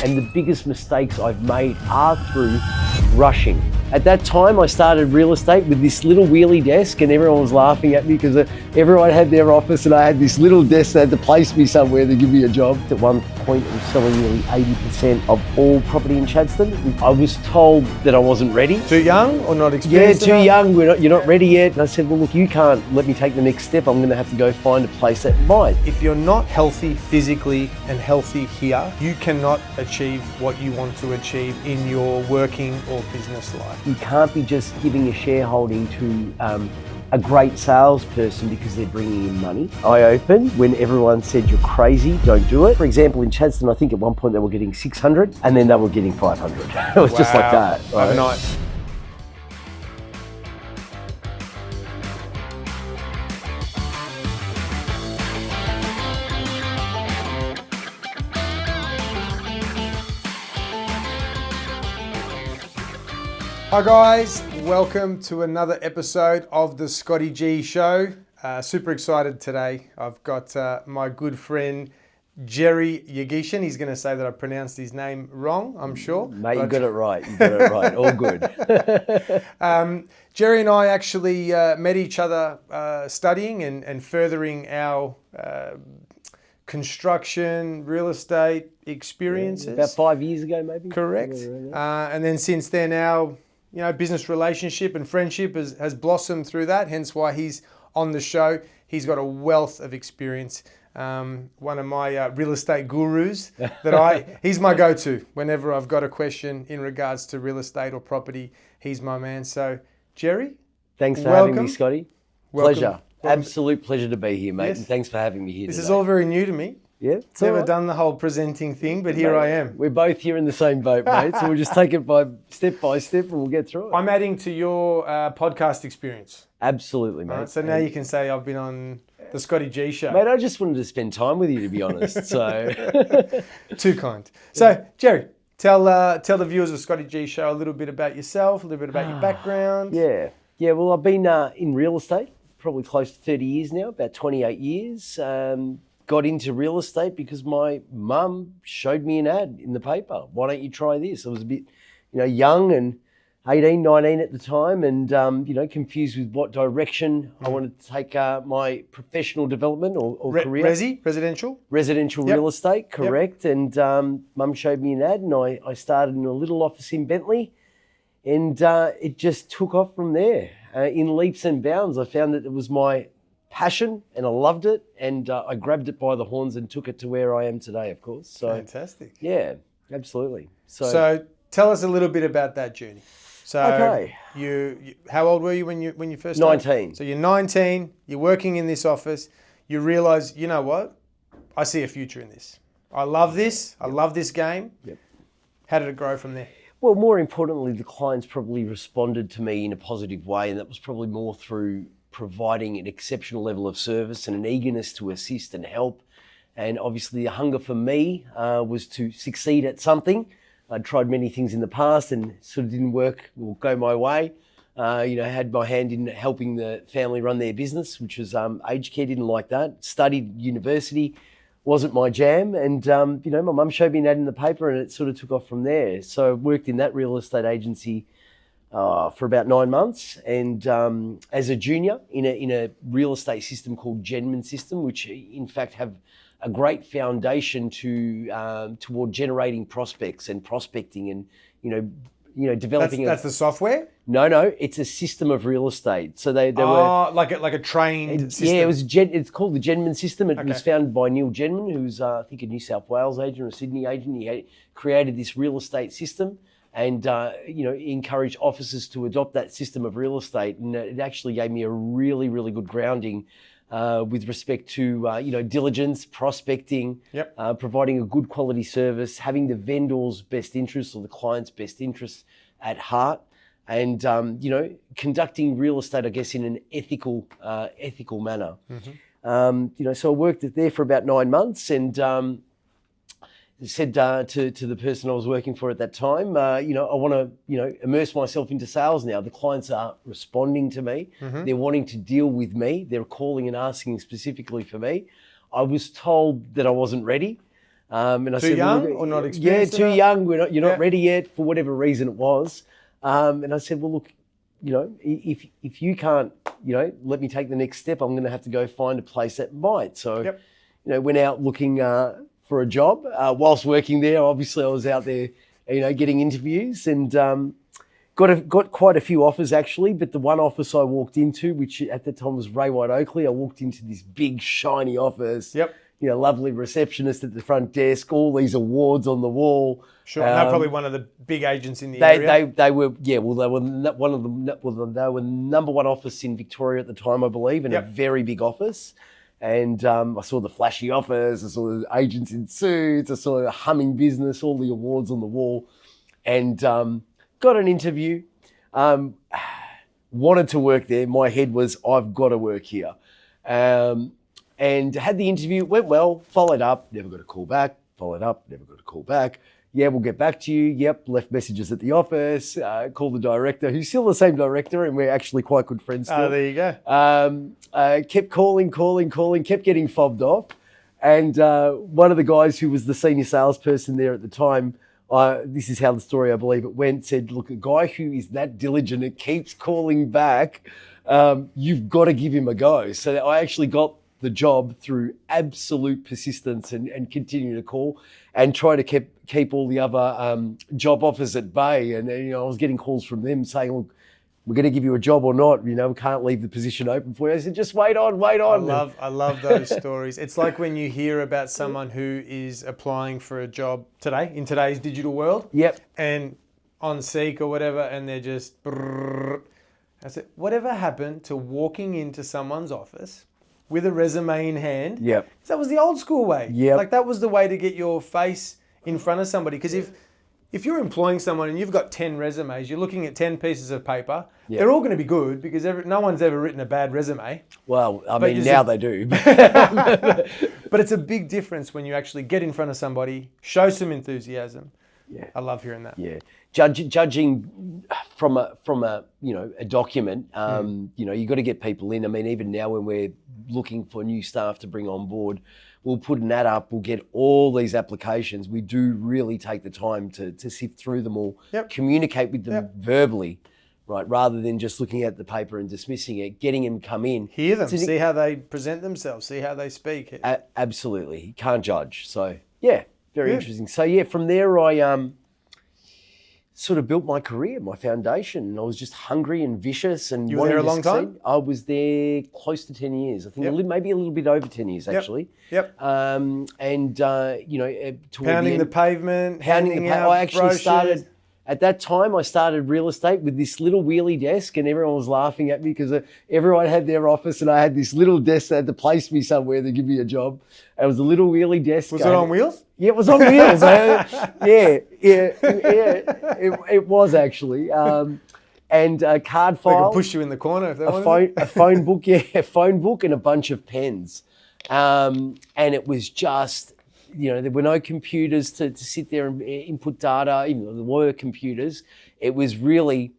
And the biggest mistakes I've made are through rushing. At that time, I started real estate with this little wheelie desk, and everyone was laughing at me because everyone had their office and I had this little desk that had to place me somewhere to give me a job. At one point, I was selling nearly 80% of all property in Chadstone. I was told that I wasn't ready. Too young or not experienced? Yeah, too young. You're not ready yet. And I said, well, look, you can't let me take the next step. I'm going to have to go find a place that might. If you're not healthy physically and healthy here, you cannot achieve what you want to achieve in your working or business life. You can't be just giving your shareholding to a great salesperson because they're bringing in money. I opened when everyone said you're crazy, don't do it. For example, in Chadstone, I think at one point they were getting 600 and then they were getting 500. It was just like that. Right? Overnight. Hi guys, welcome to another episode of the Scottie G Show. Super excited today. I've got my good friend Jerry Yeghichian. He's going to say that I pronounced his name wrong, I'm sure. Mate, you got it right. You got it right. All good. Jerry and I actually met each other studying and furthering our construction, real estate experiences. About 5 years ago, maybe. Correct. And then since then, our business relationship and friendship has blossomed through that, hence why he's on the show. He's got a wealth of experience. One of my real estate gurus he's my go-to whenever I've got a question in regards to real estate or property. He's my man. So, Jerry, thanks for having me, Scotty. Pleasure. Absolute pleasure to be here, mate. Yes. And thanks for having me here This today. is all very new to me. Yeah, never done the whole presenting thing, but here I am. We're both here in the same boat, mate. So we'll just take it by step, and we'll get through it. I'm adding to your podcast experience. Absolutely, mate. Right, so now you can say I've been on the Scottie G Show. Mate, I just wanted to spend time with you, to be honest. So Too kind. So, Jerry, tell the viewers of Scottie G Show a little bit about yourself, a little bit about your background. Yeah. Well, I've been in real estate probably close to 30 years now, about 28 years. Got into real estate because my mum showed me an ad in the paper. Why don't you try this? I was a bit, young and 18, 19 at the time, and confused with what direction I wanted to take my professional development or career. Residential Real estate, correct. Yep. And mum showed me an ad, and I started in a little office in Bentley, and it just took off from there. In leaps and bounds, I found that it was my passion and I loved it, and I grabbed it by the horns and took it to where I am today, of course. So fantastic. Yeah, absolutely. So tell us a little bit about that journey. So okay. You how old were you when you first started? 19. So you're 19, you're working in this office, you realize, you know what? I see a future in this. I love this. I love this game. Yep. How did it grow from there? Well, more importantly, the clients probably responded to me in a positive way, and that was probably more through providing an exceptional level of service and an eagerness to assist and help. And obviously the hunger for me was to succeed at something. I'd tried many things in the past and sort of didn't work or go my way. Had my hand in helping the family run their business, which was aged care, didn't like that. Studied university, wasn't my jam. And, my mum showed me an ad in the paper and it sort of took off from there. So I worked in that real estate agency for about 9 months, and as a junior in a real estate system called Genman system, which in fact have a great foundation toward generating prospects and prospecting and developing. That's the software? No, it's a system of real estate. So they were like a trained system. Yeah, it's called the Genman system. It was founded by Neil Genman, who's I think a New South Wales agent or a Sydney agent. He created this real estate system. And, encourage officers to adopt that system of real estate. And it actually gave me a really, really good grounding with respect to, diligence, prospecting, providing a good quality service, having the vendor's best interests or the client's best interests at heart, and, conducting real estate, I guess, in an ethical manner. Mm-hmm. So I worked there for about 9 months, and said to the person I was working for at that time, I want to, immerse myself into sales now. The clients are responding to me. Mm-hmm. They're wanting to deal with me. They're calling and asking specifically for me. I was told that I wasn't ready. And I Too said, young well, or not yeah, experienced too enough? young. You're not Yeah. ready yet for whatever reason it was. And I said, well, look, if you can't, let me take the next step, I'm going to have to go find a place that might. So, Yep. Went out looking for a job. Whilst working there, obviously I was out there, getting interviews and got quite a few offers actually. But the one office I walked into, which at the time was Ray White Oakley, I walked into this big shiny office. Yep. Lovely receptionist at the front desk, all these awards on the wall. Sure. And they're probably one of the big agents in the area. They were one of them. Well, they were number one office in Victoria at the time, I believe, and a very big office. And I saw the flashy office, I saw the agents in suits, I saw the humming business, all the awards on the wall, and got an interview. Wanted to work there. My head was, I've got to work here. And had the interview, went well, followed up, never got a call back, followed up, never got a call back. Yeah, we'll get back to you. Yep, left messages at the office, called the director, who's still the same director, and we're actually quite good friends still. Oh, there you go. Kept calling, kept getting fobbed off. And one of the guys who was the senior salesperson there at the time, this is how the story, I believe it went, said, look, a guy who is that diligent and keeps calling back, you've got to give him a go. So I actually got the job through absolute persistence and continue to call and try to keep all the other job offers at bay. And I was getting calls from them saying, look, we're going to give you a job or not. We can't leave the position open for you. I said, just wait on. I love those stories. It's like when you hear about someone who is applying for a job today, in today's digital world. Yep. And on Seek or whatever, and they're just, brrr. I said, whatever happened to walking into someone's office with a resume in hand? Yep. That was the old school way. Yep. Like that was the way to get your face in front of somebody. Because if you're employing someone and you've got 10 resumes, you're looking at 10 pieces of paper, they're all going to be good because no one's ever written a bad resume. Well, I mean, now they do. But it's a big difference when you actually get in front of somebody, show some enthusiasm. Yeah. I love hearing that. Yeah. Judging from a document, you got to get people in. I mean, even now when we're looking for new staff to bring on board, we'll put an ad up, we'll get all these applications. We do really take the time to sift through them all, communicate with them verbally, right, rather than just looking at the paper and dismissing it, getting them come in. Hear them, see how they present themselves, see how they speak. Absolutely. You can't judge. So, yeah, very interesting. So, yeah, from there I sort of built my career, my foundation, and I was just hungry and vicious. And you were there a long time? I was there close to 10 years. I think maybe a little bit over 10 years, actually. Yep. Pounding the pavement, handing out I actually brochures. started, at that time, I started real estate with this little wheelie desk, and everyone was laughing at me because everyone had their office, and I had this little desk that had to place me somewhere to give me a job. It was a little wheelie desk. Was it on wheels? Yeah, it was on wheels. It was actually. And a card file. They could push you in the corner if they wanted. A phone book, a phone book and a bunch of pens. And it was just, there were no computers to sit there and input data, even though there were computers. It was really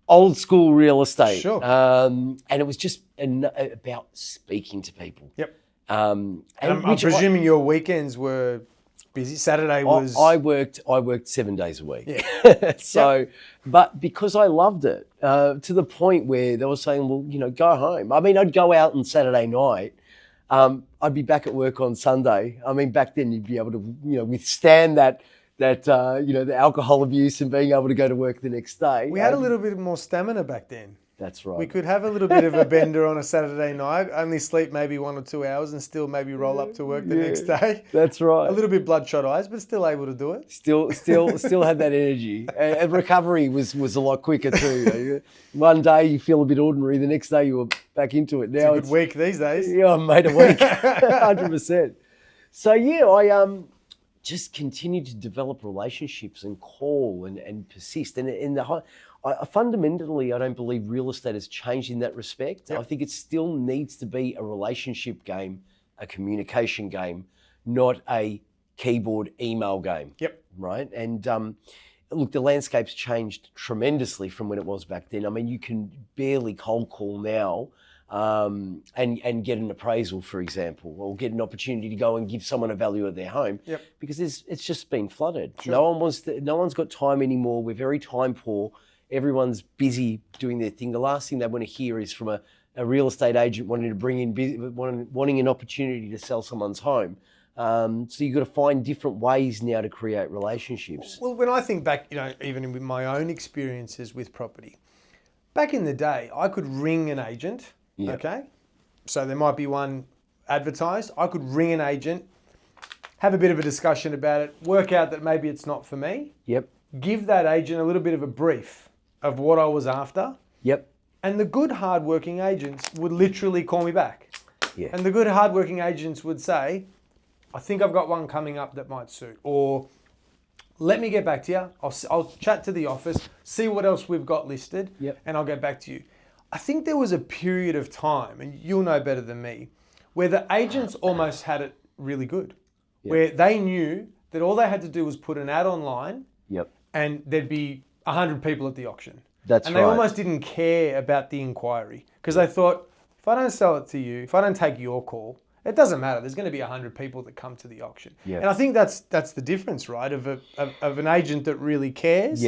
old school real estate. Sure. And it was just about speaking to people. Yep. And I'm presuming your weekends were busy. Saturday was. I worked 7 days a week. Yeah. But because I loved it, to the point where they were saying, well, go home. I mean, I'd go out on Saturday night. I'd be back at work on Sunday. I mean, back then you'd be able to, withstand that the alcohol abuse and being able to go to work the next day. We had a little bit more stamina back then. That's right. We could have a little bit of a bender on a Saturday night, only sleep maybe 1 or 2 hours and still maybe roll up to work the next day. That's right. A little bit bloodshot eyes, but still able to do it. Still had that energy. And recovery was a lot quicker too. One day you feel a bit ordinary, the next day you were back into it. Now it's a good week these days. Yeah, I made a week, 100%. So yeah, I just continued to develop relationships and call and persist. And in the fundamentally, I don't believe real estate has changed in that respect. Yep. I think it still needs to be a relationship game, a communication game, not a keyboard email game. Yep. Right? And look, the landscape's changed tremendously from when it was back then. I mean, you can barely cold call now and get an appraisal, for example, or get an opportunity to go and give someone a value of their home, because it's just been flooded. Sure. No one's got time anymore. We're very time poor. Everyone's busy doing their thing. The last thing they want to hear is from a real estate agent wanting to bring in wanting an opportunity to sell someone's home. So you've got to find different ways now to create relationships. Well, when I think back, even with my own experiences with property, back in the day, I could ring an agent. Yep. Okay, so there might be one advertised. I could ring an agent, have a bit of a discussion about it, work out that maybe it's not for me. Yep. Give that agent a little bit of a brief of what I was after. Yep. And the good hardworking agents would literally call me back. Yeah. And the good hardworking agents would say, I think I've got one coming up that might suit. Or let me get back to you. I'll chat to the office, see what else we've got listed, and I'll get back to you. I think there was a period of time, and you'll know better than me, where the agents almost had it really good, where they knew that all they had to do was put an ad online, and there'd be 100 people at the auction. That's and right. they almost didn't care about the inquiry, because they thought, if I don't sell it to you, if I don't take your call, it doesn't matter. There's going to be 100 people that come to the auction. And I think that's the difference, right, of an agent that really cares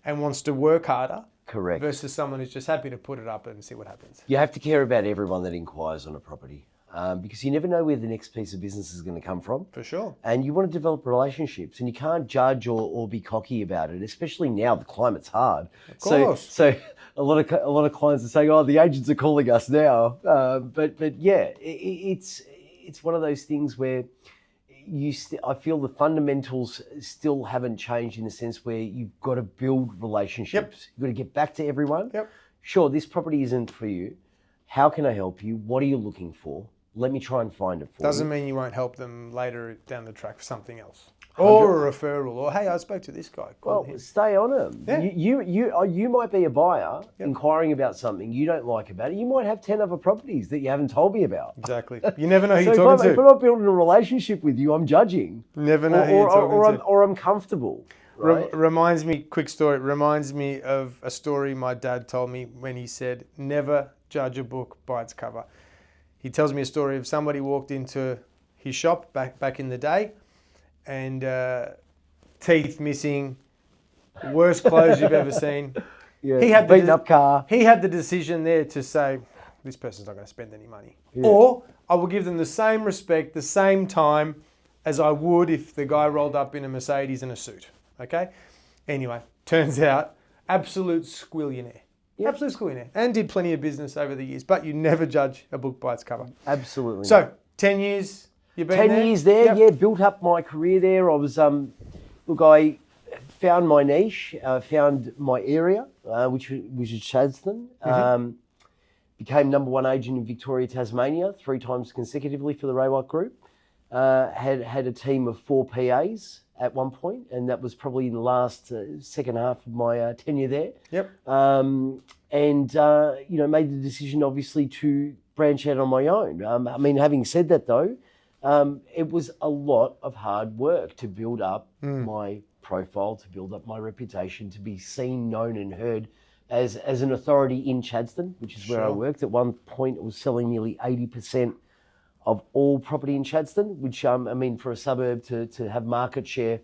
and wants to work harder. Correct. Versus someone who's just happy to put it up and see what happens. You have to care about everyone that inquires on a property, because you never know where the next piece of business is going to come from. For sure. And you want to develop relationships, and you can't judge or be cocky about it, especially now the climate's hard. Of course. So a lot of clients are saying, "Oh, the agents are calling us now," but yeah, it's one of those things where I feel the fundamentals still haven't changed, in the sense where you've got to build relationships. You've got to get back to everyone. Sure, this property isn't for you. How can I help you? What are you looking for? Let me try and find it for you. Doesn't mean you won't help them later down the track for something else. Or a referral, or hey, I spoke to this guy. Well, stay on him. Yeah. You might be a buyer inquiring about something you don't like about it. You might have 10 other properties that you haven't told me about. Exactly. You never know who you're So talking if I'm not building a relationship with you, I'm judging. Never know who you're talking to. Or I'm comfortable. Right? Reminds me, quick story, reminds me of a story my dad told me when he said, never judge a book by its cover. He tells me a story of somebody walked into his shop back in the day, and teeth missing, worst clothes you've ever seen. Yeah, he had beaten up car. He had the decision there to say, this person's not going to spend any money. Or I will give them the same respect, the same time as I would if the guy rolled up in a Mercedes in a suit. Okay? Anyway, turns out, absolute squillionaire. Absolute squillionaire. And did plenty of business over the years. But you never judge a book by its cover. Absolutely. So, 10 years you've been 10 there? years there, built up my career there. I was, I found my niche, found my area, which is Chadstone. Became #1 agent in Victoria, Tasmania, 3 times consecutively for the Raywhite Group. Had a team of 4 PAs at one point, and that was probably in the last second half of my tenure there. Made the decision, obviously, to branch out on my own. Having said that, though, it was a lot of hard work to build up my profile, to build up my reputation, to be seen, known, and heard as an authority in Chadstone, which is where I worked. At one point, it was selling nearly 80% of all property in Chadstone, which, for a suburb to have market share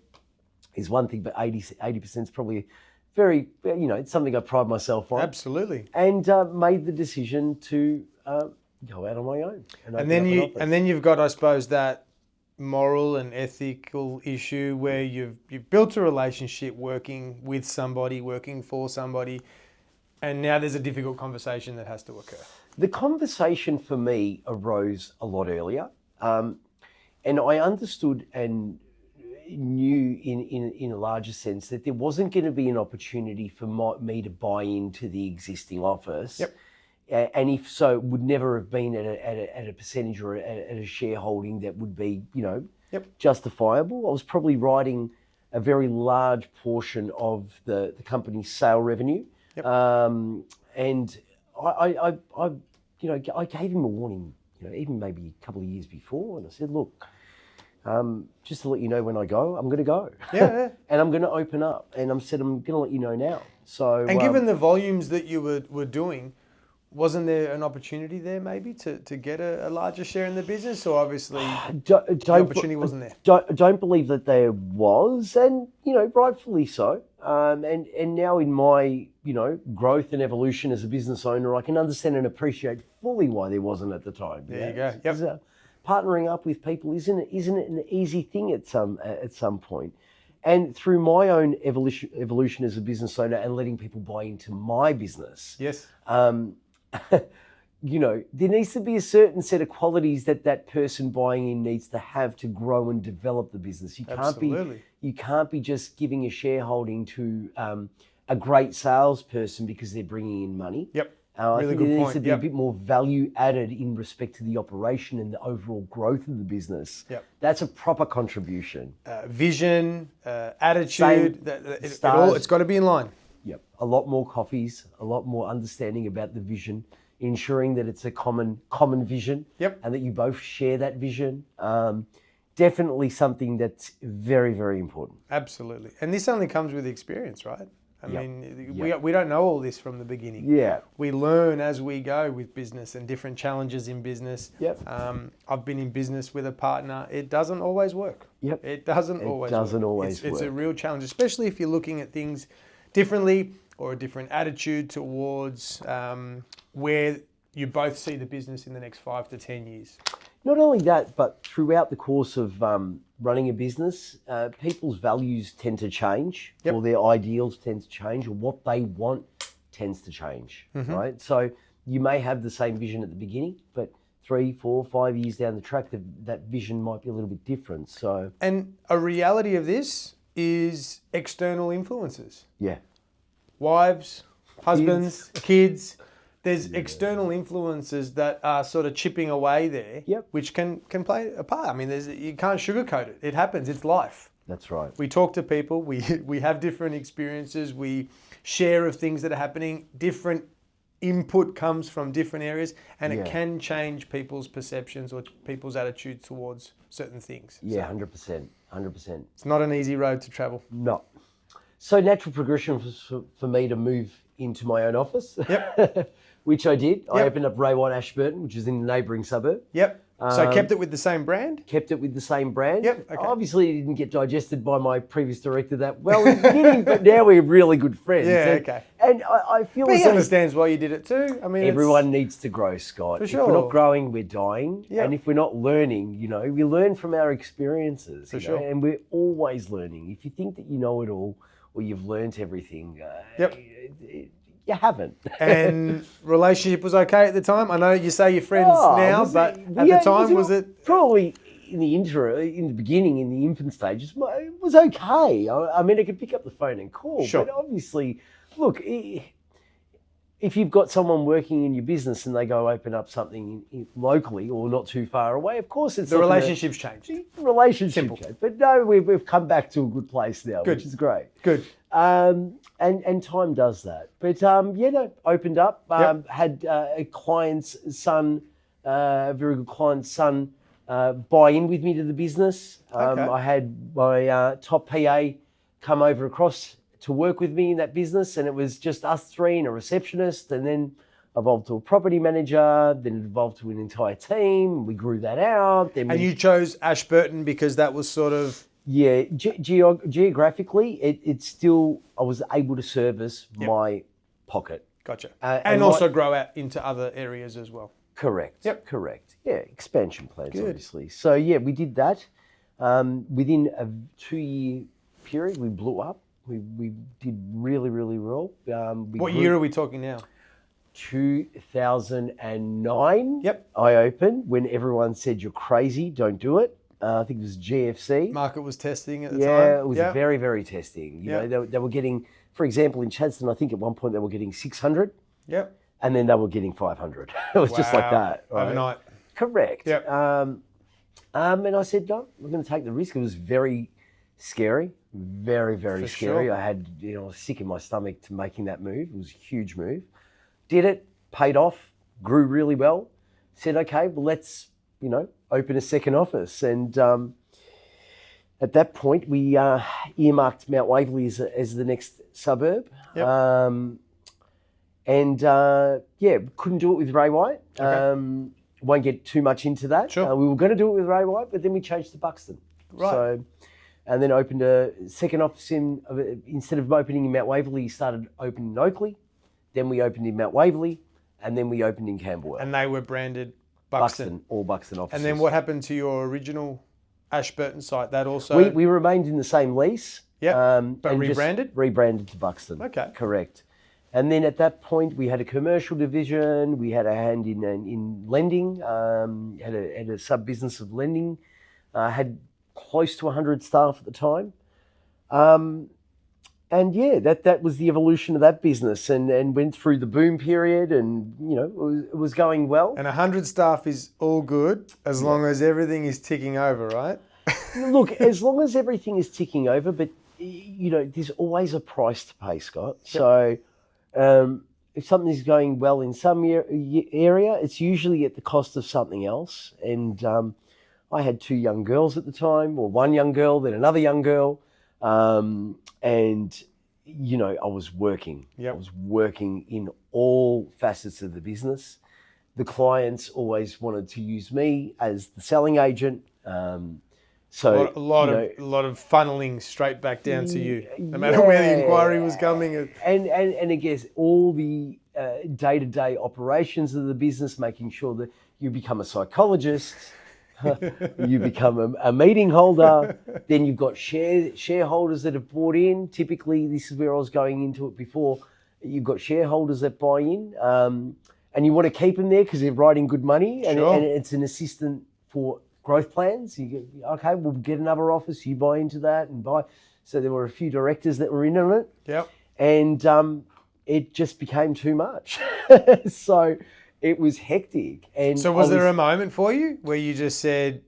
is one thing, but 80% is probably very, it's something I pride myself on. Absolutely. And made the decision to go out on my own. And then you've got, I suppose, that moral and ethical issue where you've built a relationship working with somebody, working for somebody, and now there's a difficult conversation that has to occur. The conversation for me arose a lot earlier, and I understood and knew in a larger sense that there wasn't going to be an opportunity for me to buy into the existing office. And if so, it would never have been at a percentage or at a shareholding that would be, justifiable. I was probably writing a very large portion of the company's sale revenue. And I gave him a warning, even maybe a couple of years before, and I said, look, just to let you know, when I go, I'm going to go. And I'm going to open up, and I'm going to let you know now. So, and given the volumes that you were doing, wasn't there an opportunity there maybe to get a larger share in the business, or obviously the opportunity wasn't there? Don't believe that there was, and rightfully so. And now in my growth and evolution as a business owner, I can understand and appreciate fully why there wasn't at the time. There you go. Yep. Partnering up with people isn't it an easy thing at some point. And through my own evolution as a business owner and letting people buy into my business, yes, there needs to be a certain set of qualities that person buying in needs to have to grow and develop the business. You can't be just giving a shareholding to a great salesperson because they're bringing in money. Yep. I think there needs to be a bit more value added in respect to the operation and the overall growth of the business. Yep. That's a proper contribution. Vision, attitude, it's got to be in line. Yep. A lot more coffees, a lot more understanding about the vision, ensuring that it's a common vision. Yep. And that you both share that vision. Definitely something that's very, very important. Absolutely. And this only comes with experience, right? I mean, we don't know all this from the beginning. Yeah. We learn as we go with business and different challenges in business. Yep. I've been in business with a partner. It doesn't always work. Yep. It doesn't always work. It's a real challenge, especially if you're looking at things differently or a different attitude towards where you both see the business in the next 5 to 10 years. Not only that, but throughout the course of running a business, people's values tend to change, or their ideals tend to change, or what they want tends to change, right? So you may have the same vision at the beginning, but 3, 4, 5 years down the track, that vision might be a little bit different. So, and a reality of this is external influences. Yeah. Wives, husbands, kids. There's external influences that are sort of chipping away there, which can play a part. I mean, you can't sugarcoat it. It happens. It's life. That's right. We talk to people. We have different experiences. We share of things that are happening. Different input comes from different areas, and it can change people's perceptions or people's attitudes towards certain things. Yeah, 100%. 100%. It's not an easy road to travel. No. So natural progression was for me to move into my own office. Yep. Which I did. I opened up Ray White Ashburton, which is in the neighbouring suburb. Yep. So kept it with the same brand? Kept it with the same brand. Yep. Okay. Obviously, it didn't get digested by my previous director that well in the beginning, but now we're really good friends. Yeah, okay. And I feel but he understands why you did it too. I mean, everyone needs to grow, Scott. For sure. If we're not growing, we're dying. Yep. And if we're not learning, we learn from our experiences. For sure. And we're always learning. If you think that you know it all or you've learned everything, you haven't. And relationship was okay at the time? I know you say you're friends now, but at the time, was it? Probably in the beginning, in the infant stages, it was okay. I mean, I could pick up the phone and call. Sure. But obviously, look, if you've got someone working in your business and they go open up something locally or not too far away, of course it's the relationship's changed. Relationship changed. But no, we've come back to a good place now, which is great. Good. And time does that. But opened up, had a client's son, a very good client's son, buy in with me to the business. I had my top PA come over across to work with me in that business, and it was just us three and a receptionist, and then evolved to a property manager, then it evolved to an entire team. We grew that out. And you chose Ashburton because that was sort of... Yeah, geographically, it's still, I was able to service my pocket. Gotcha. And also grow out into other areas as well. Correct. Yep. Correct. Yeah, expansion plans, obviously. So, we did that. Within a 2-year period, we blew up. We did really, really well. What year are we talking now? 2009. Yep. I opened when everyone said, you're crazy, don't do it. I think it was GFC. Market was testing at the time. Yeah, it was very, very testing. You know, they were getting, for example, in Chadstone, I think at one point they were getting 600. Yep. And then they were getting 500. It was just like that. Right? Overnight. Correct. Yep. And I said, no, we're going to take the risk. It was very scary. Very, very scary. Sure. I had, I was sick in my stomach to making that move. It was a huge move. Did it, paid off, grew really well. Said, okay, well, let's, open a second office. And at that point, we earmarked Mount Waverley as the next suburb. Yep. And couldn't do it with Ray White. Okay. Won't get too much into that. Sure. We were going to do it with Ray White, but then we changed to Buxton. Right. So, and then opened a second office instead of opening in Mount Waverley, started opening in Oakley. Then we opened in Mount Waverley, and then we opened in Camberwell. And they were branded Buxton. All Buxton offices. And then what happened to your original Ashburton site? That also... We remained in the same lease. Yeah, but and rebranded? Rebranded to Buxton. Okay. Correct. And then at that point, we had a commercial division. We had a hand in lending. Had a sub business of lending. Had close to 100 staff at the time. And yeah, that was the evolution of that business, and went through the boom period, and it was going well. And 100 staff is all good as long as everything is ticking over, right? Look, as long as everything is ticking over, but there's always a price to pay, Scott. Yep. So if something's going well in some area, it's usually at the cost of something else. And I had 2 young girls at the time, or 1 young girl, then another young girl. And I was working. Yep. I was working in all facets of the business. The clients always wanted to use me as the selling agent. So a lot of funneling straight back down to you, no matter where the inquiry was coming. And I guess all the day-to-day operations of the business, making sure that you become a psychologist. You become a meeting holder, then you've got shareholders that have bought in. Typically, this is where I was going into it before. You've got shareholders that buy in, and you want to keep them there because they're writing good money, and, Sure. and it's an assistant for growth plans. You go, okay, we'll get another office, you buy into that and buy. So there were a few directors that were in on it. Yep. And it just became too much. So it was hectic. And so was there a moment for you where you just said,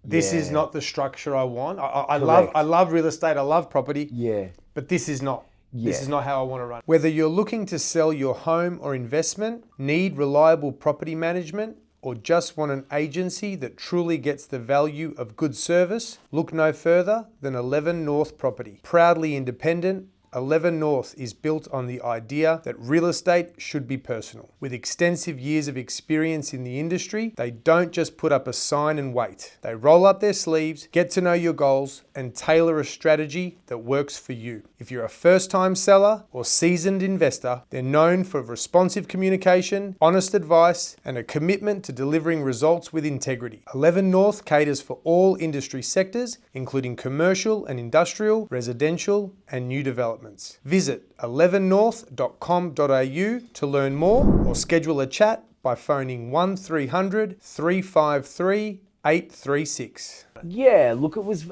this is not the structure I want? I love real estate, I love property. Yeah. But this is not. Yeah. This is not how I want to run. Whether you're looking to sell your home or investment, need reliable property management, or just want an agency that truly gets the value of good service, look no further than 11 North Property. Proudly independent, 11 North is built on the idea that real estate should be personal. With extensive years of experience in the industry, they don't just put up a sign and wait. They roll up their sleeves, get to know your goals, and tailor a strategy that works for you. If you're a first-time seller or seasoned investor, they're known for responsive communication, honest advice, and a commitment to delivering results with integrity. 11 North caters for all industry sectors, including commercial and industrial, residential, and new developments. Visit 11north.com.au to learn more or schedule a chat by phoning 1300 353 836. Yeah, look, it was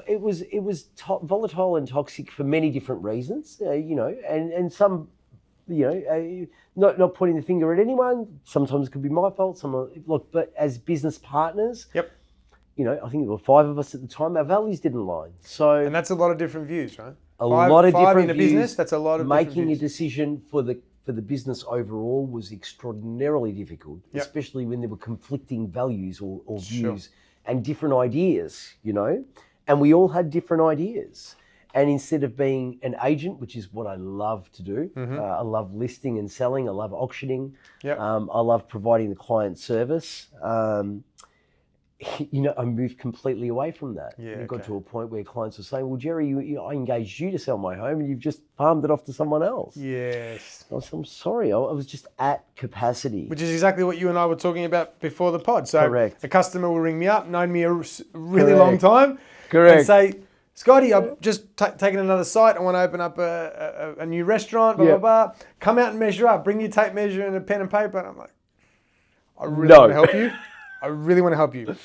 volatile and toxic for many different reasons, and some, not pointing the finger at anyone. Sometimes it could be my fault. But as business partners, Yep. I think there were 5 of us at the time. Our values didn't align. So, And that's a lot of different views, right? a lot of different in a views. business, that's a lot of making different a views. decision for the business overall was extraordinarily difficult, Yep. especially when there were conflicting values or Sure. views and different ideas, and we all had different ideas. And instead of being an agent, which is what I love to do, I love listing and selling, I love auctioning, Yep. I love providing the client service. I moved completely away from that. Yeah, It got okay. to a point where clients were saying, well, Jerry, I engaged you to sell my home and you've just palmed it off to someone else. Yes. I'm sorry, I was just at capacity. Which is exactly what you and I were talking about before the pod. So Correct. a customer will ring me up, known me a really long time, Correct. and say, Scotty, I've just taken another site. I want to open up a new restaurant, blah, Yeah. blah, blah. Come out and measure up. Bring your tape measure and a pen and paper. And I'm like, I really No. want to help you. I really want to help you.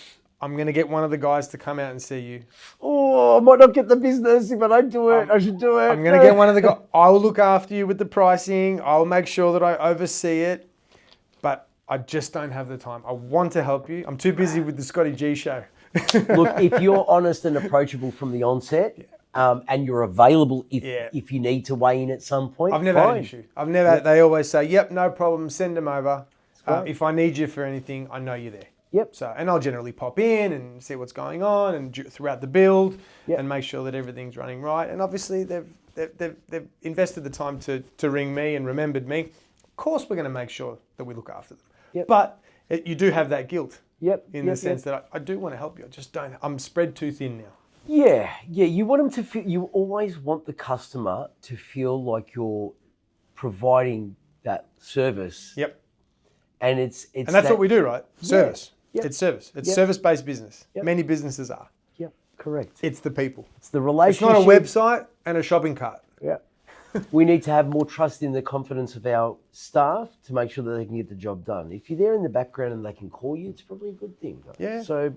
I'm going to get one of the guys to come out and see you. Oh, I might not get the business if I don't do it. I should do it. I'm going to get one of the guys. I'll look after you with the pricing. I'll make sure that I oversee it. But I just don't have the time. I want to help you. I'm too busy with the Scottie G Show. Look, if you're honest and approachable from the onset, and you're available if you need to weigh in at some point, I've never had fine. an issue. They always say, yep, no problem, send them over. Right. If I need you for anything, I know you're there. Yep. So, and I'll generally pop in and see what's going on and throughout the build Yep. and make sure that everything's running right. And obviously they've invested the time to ring me and remembered me. course we're going to make sure that we look after them. Yep. But you do have that guilt in the Yep. sense that I do want to help you. I just don't. I'm spread too thin now. Yeah. You want them to feel. You always want the customer to feel like you're providing that service. Yep. And it's And that's what we do, right? Service. Yep. It's service. It's Yep. service-based business. Yep. Many businesses are. Yep. Correct. It's the people. It's the It's relationship. not a website and a shopping cart. Yeah. We need to have more trust in the confidence of our staff to make sure that they can get the job done. If you're there in the background and they can call you, it's probably a good thing. Yeah. So,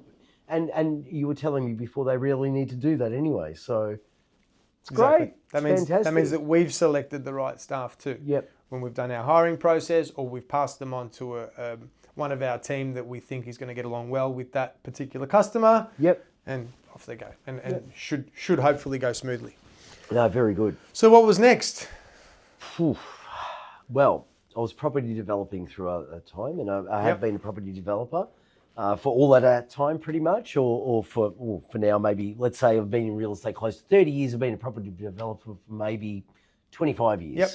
and you were telling me before they really need to do that anyway. So it's great. That It's means fantastic. that we've selected the right staff too. Yep. When we've done our hiring process, or we've passed them on to one of our team that we think is going to get along well with that particular customer. Yep. And off they go, and should hopefully go smoothly. No, very good. So what was next? Oof. Well, I was property developing throughout that time, and I have been a property developer for all of that time, pretty much, or for now, maybe, let's say I've been in real estate close to 30 years. I've been a property developer for maybe 25 years. Yep.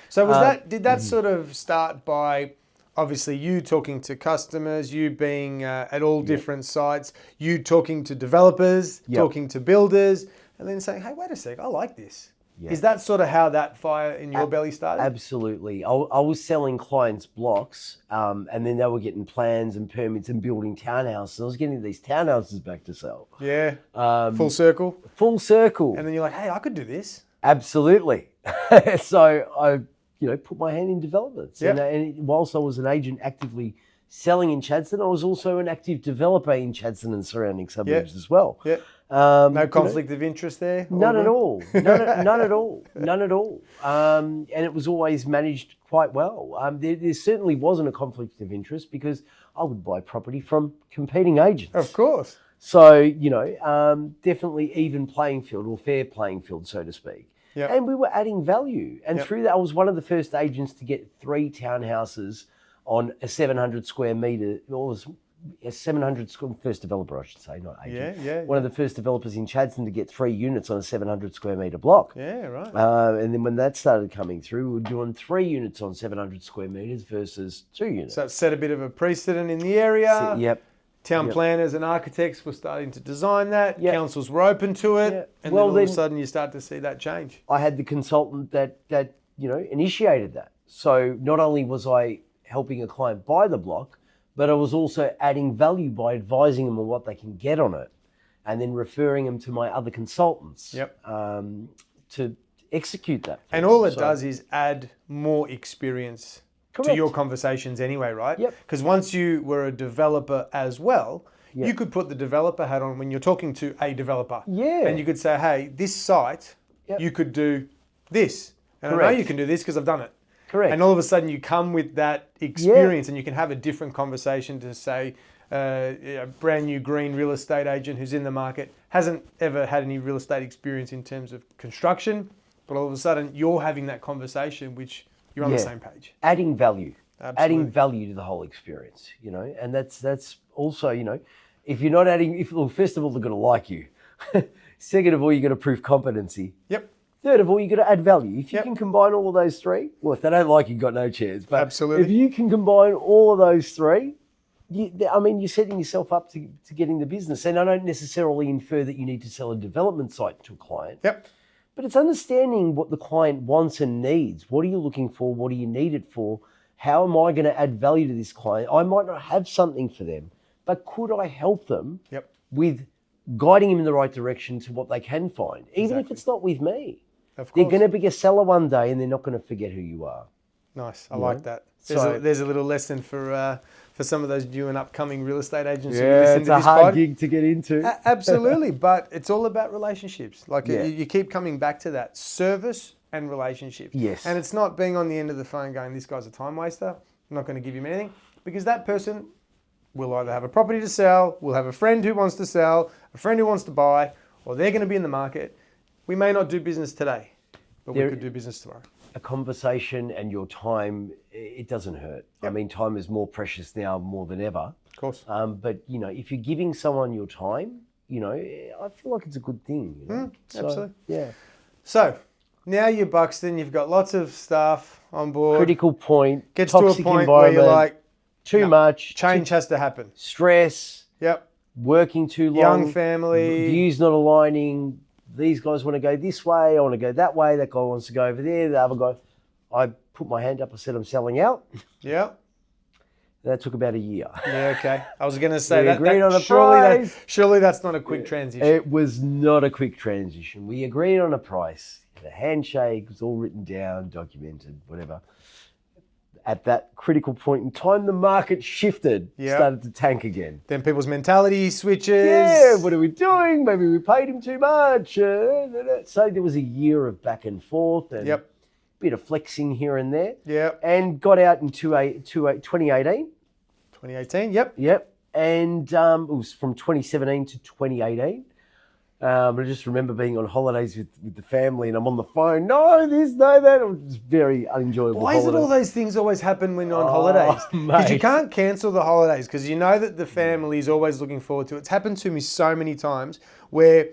So did that sort of start by obviously you talking to customers, you being at all different sites, you talking to developers, talking to builders, and then saying, hey, wait a sec, I like this. Yeah. Is that sort of how that fire in your belly started? Absolutely. I was selling clients blocks, and then they were getting plans and permits and building townhouses. I was getting these townhouses back to sell. Yeah. Full circle. Full circle. And then you're like, hey, I could do this. Absolutely. So I, put my hand in developments. Yep. And whilst I was an agent actively selling in Chadstone, I was also an active developer in Chadstone and surrounding suburbs as well. Yeah. No conflict of interest there? None at all. None at all. None at all. And it was always managed quite well. There certainly wasn't a conflict of interest because I would buy property from competing agents. Of course. So, definitely even playing field, or fair playing field, so to speak. Yep. And we were adding value. And through that, I was one of the first agents to get 3 townhouses on a 700 square metre, or was a 700 square, first developer, I should say, not agent. Yeah. One of the first developers in Chadstone to get 3 units on a 700 square metre block. Yeah, right. And then when that started coming through, we were doing 3 units on 700 square metres versus 2 units. So it set a bit of a precedent in the area. Yep. Town planners and architects were starting to design that. Yep. Councils were open to it. Yep. And then all of a sudden you start to see that change. I had the consultant that initiated that. So not only was I helping a client buy the block, but I was also adding value by advising them on what they can get on it, and then referring them to my other consultants to execute that. And all it does is add more experience Correct. to your conversations anyway, right? Yep. Because once you were a developer as well, you could put the developer hat on when you're talking to a developer. Yeah. And you could say, hey, this site, you could do this. And I know you can do this because I've done it. Correct. And all of a sudden you come with that experience and you can have a different conversation to say, a brand new green real estate agent who's in the market, hasn't ever had any real estate experience in terms of construction, but all of a sudden you're having that conversation, which you're on the same page. Adding value. Absolutely. Adding value to the whole experience, and that's also, if you're not adding, first of all, they're going to like you. Second of all, you're going to prove competency. Yep. Third of all, you've got to add value. If you can combine all of those 3, well, if they don't like you, you've got no chance. But Absolutely. If you can combine all of those 3, you're setting yourself up to getting the business. And I don't necessarily infer that you need to sell a development site to a client. Yep. But it's understanding what the client wants and needs. What are you looking for? What do you need it for? How am I going to add value to this client? I might not have something for them, but could I help them with guiding them in the right direction to what they can find, even if it's not with me? Of course. They're going to be a seller one day, and they're not going to forget who you are. Nice. I like that. So there's a little lesson for some of those new and upcoming real estate agents who Yeah, listen it's to a this hard pod. gig to get into. Absolutely, but it's all about relationships. Like Yeah. you keep coming back to that, service and relationships. Yes. And it's not being on the end of the phone going, this guy's a time waster, I'm not going to give him anything, because that person will either have a property to sell, will have a friend who wants to sell, a friend who wants to buy, or they're going to be in the market. We may not do business today, but we could do business tomorrow. A conversation and your time, it doesn't hurt. I mean, time is more precious now more than ever. Of course. But, if you're giving someone your time, I feel like it's a good thing. Absolutely. Yeah. So now you're Buxton, you've got lots of staff On board. Critical point. Gets to a toxic point where you're environment, like, too much. change has to happen. Stress. Yep. Working too long. Young family. Views not aligning. These guys want to go this way. I want to go that way. That guy wants to go over there. The other guy. I put my hand up. I said, I'm selling out. Yeah. That took about a year. Yeah, okay. I was going to say We that. agreed on a surely, price. surely that's not a quick transition. It was not a quick transition. We agreed on a price. The handshake was all written down, documented, whatever. At that critical point in time, the market shifted, started to tank again. Then people's mentality switches. Yeah, what are we doing? Maybe we paid him too much. So there was a year of back and forth and a bit of flexing here and there. Yep. And got out in 2018. 2018, yep. Yep. And it was from 2017 to 2018. I just remember being on holidays with the family and I'm on the phone. No, this, no, that. It was very unenjoyable. Why is it all those things always happen when you're on holidays? Because you can't cancel the holidays because you know that the family is always looking forward to it. It's happened to me so many times where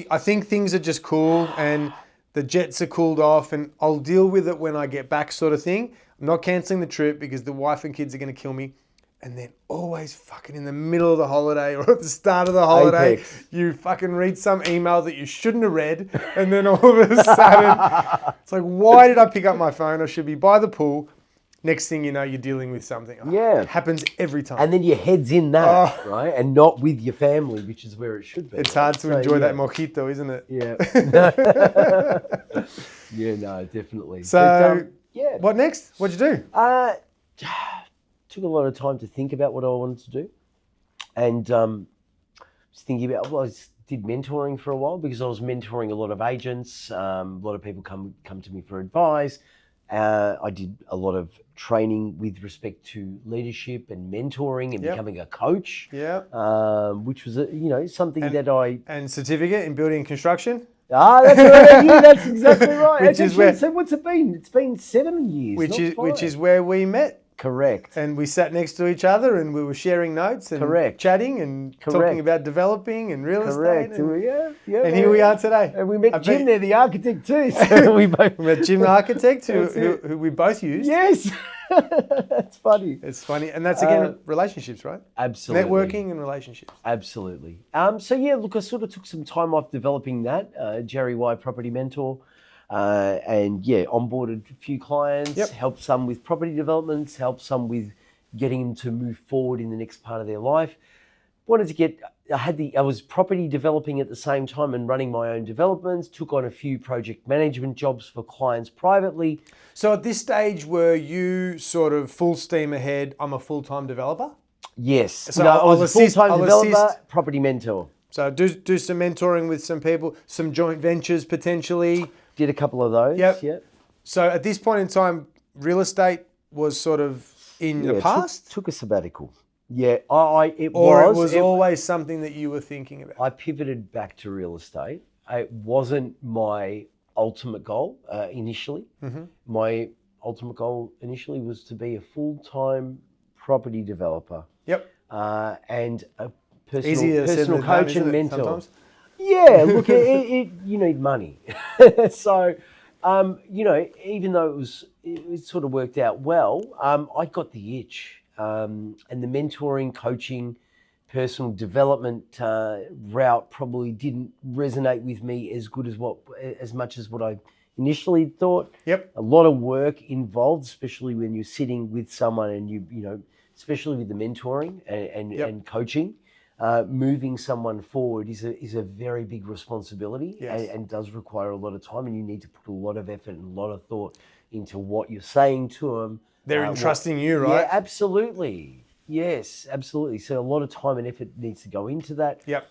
I think things are just cool and the jets are cooled off and I'll deal with it when I get back sort of thing. I'm not cancelling the trip because the wife and kids are going to kill me. And then always fucking in the middle of the holiday or at the start of the holiday, you fucking read some email that you shouldn't have read. And then all of a sudden, it's like, why did I pick up my phone? I should be by the pool. Next thing you know, you're dealing with something. It happens every time. And then your head's in that, right? And not with your family, which is where it should be. It's hard to enjoy that mojito, isn't it? Yeah. Yeah, no, definitely. So, but, what next? What'd you do? Took a lot of time to think about what I wanted to do. And was thinking about, I did mentoring for a while because I was mentoring a lot of agents. A lot of people come to me for advice. I did a lot of training with respect to leadership and mentoring and becoming a coach. Which was something that I... And certificate in building and construction? That's right. That's exactly right. So what's it been? It's been 7 years. Which is where we met. Correct. And we sat next to each other and we were sharing notes and chatting and talking about developing and real estate. And here we are today. And we met Jim there, the architect too. So we met Jim, the architect, who we both used. Yes. That's funny. It's funny. And that's, again, relationships, right? Absolutely. Networking and relationships. Absolutely. I sort of took some time off developing that. Jerry Y, property mentor. Onboarded a few clients, helped some with property developments, helped some with getting them to move forward in the next part of their life. I was property developing at the same time and running my own developments, took on a few project management jobs for clients privately. So at this stage, were you sort of full steam ahead, I'm a full-time developer? Yes. So I was a full-time developer, property mentor. So do some mentoring with some people, some joint ventures potentially. Did a couple of those. Yep. So at this point in time, real estate was sort of in the past? Took a sabbatical. Yeah, it was always something that you were thinking about? I pivoted back to real estate. It wasn't my ultimate goal initially. Mm-hmm. My ultimate goal initially was to be a full-time property developer. Yep. And a personal coach and mentor. Sometimes? Yeah, look, you need money. So, even though it sort of worked out well, I got the itch. And the mentoring, coaching, personal development route probably didn't resonate with me as much as what I initially thought. Yep. A lot of work involved, especially when you're sitting with someone and especially with the mentoring and coaching. Moving someone forward is a very big responsibility and does require a lot of time, and you need to put a lot of effort and a lot of thought into what you're saying to them. They're entrusting you, right? Yeah, absolutely. Yes, absolutely. So a lot of time and effort needs to go into that. Yep.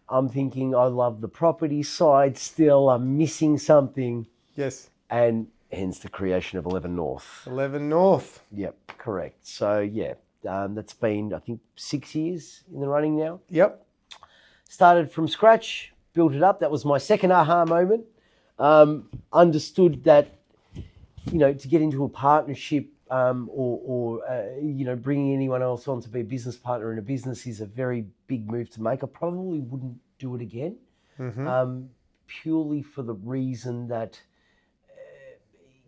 I'm thinking I love the property side still. I'm missing something. Yes. And hence the creation of 11 North. 11 North. Yep, correct. So, yeah. That's been, I think, 6 years in the running now. Yep. Started from scratch, built it up. That was my second aha moment. Understood that, to get into a partnership or bringing anyone else on to be a business partner in a business is a very big move to make. I probably wouldn't do it again, purely for the reason that,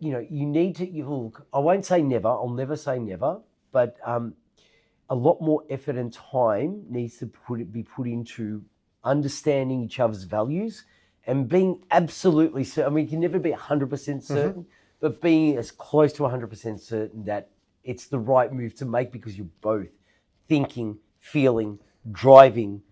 you need to, look, I won't say never, I'll never say never, but a lot more effort and time needs to be put into understanding each other's values and being absolutely certain. I mean, you can never be 100% certain, but being as close to 100% certain that it's the right move to make because you're both thinking, feeling, driving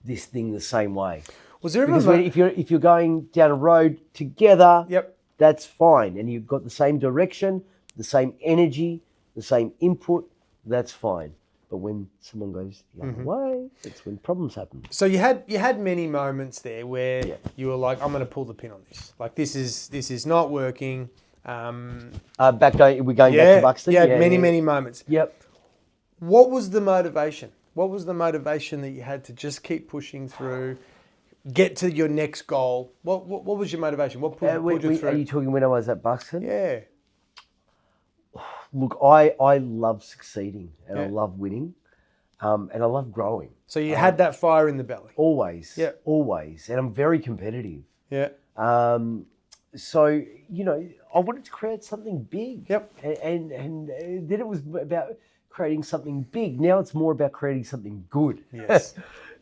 this thing the same way. Was there ever because if you're going down a road together, Yep. that's fine, and you've got the same direction, the same energy, the same input, that's fine. But when someone goes the other way, that's when problems happen. So you had many moments there where you were like, I'm going to pull the pin on this. Like this is not working. We're going back to Buxton. Many moments. Yep. What was the motivation? What was the motivation that you had to just keep pushing through, get to your next goal? What was your motivation? What pulled you through? Are you talking when I was at Buxton? Yeah. Look, I love succeeding and I love winning, and I love growing. So you had that fire in the belly. Always. Yeah. Always. And I'm very competitive. Yeah. So, I wanted to create something big. Yep. And then it was about creating something big. Now it's more about creating something good. Yes.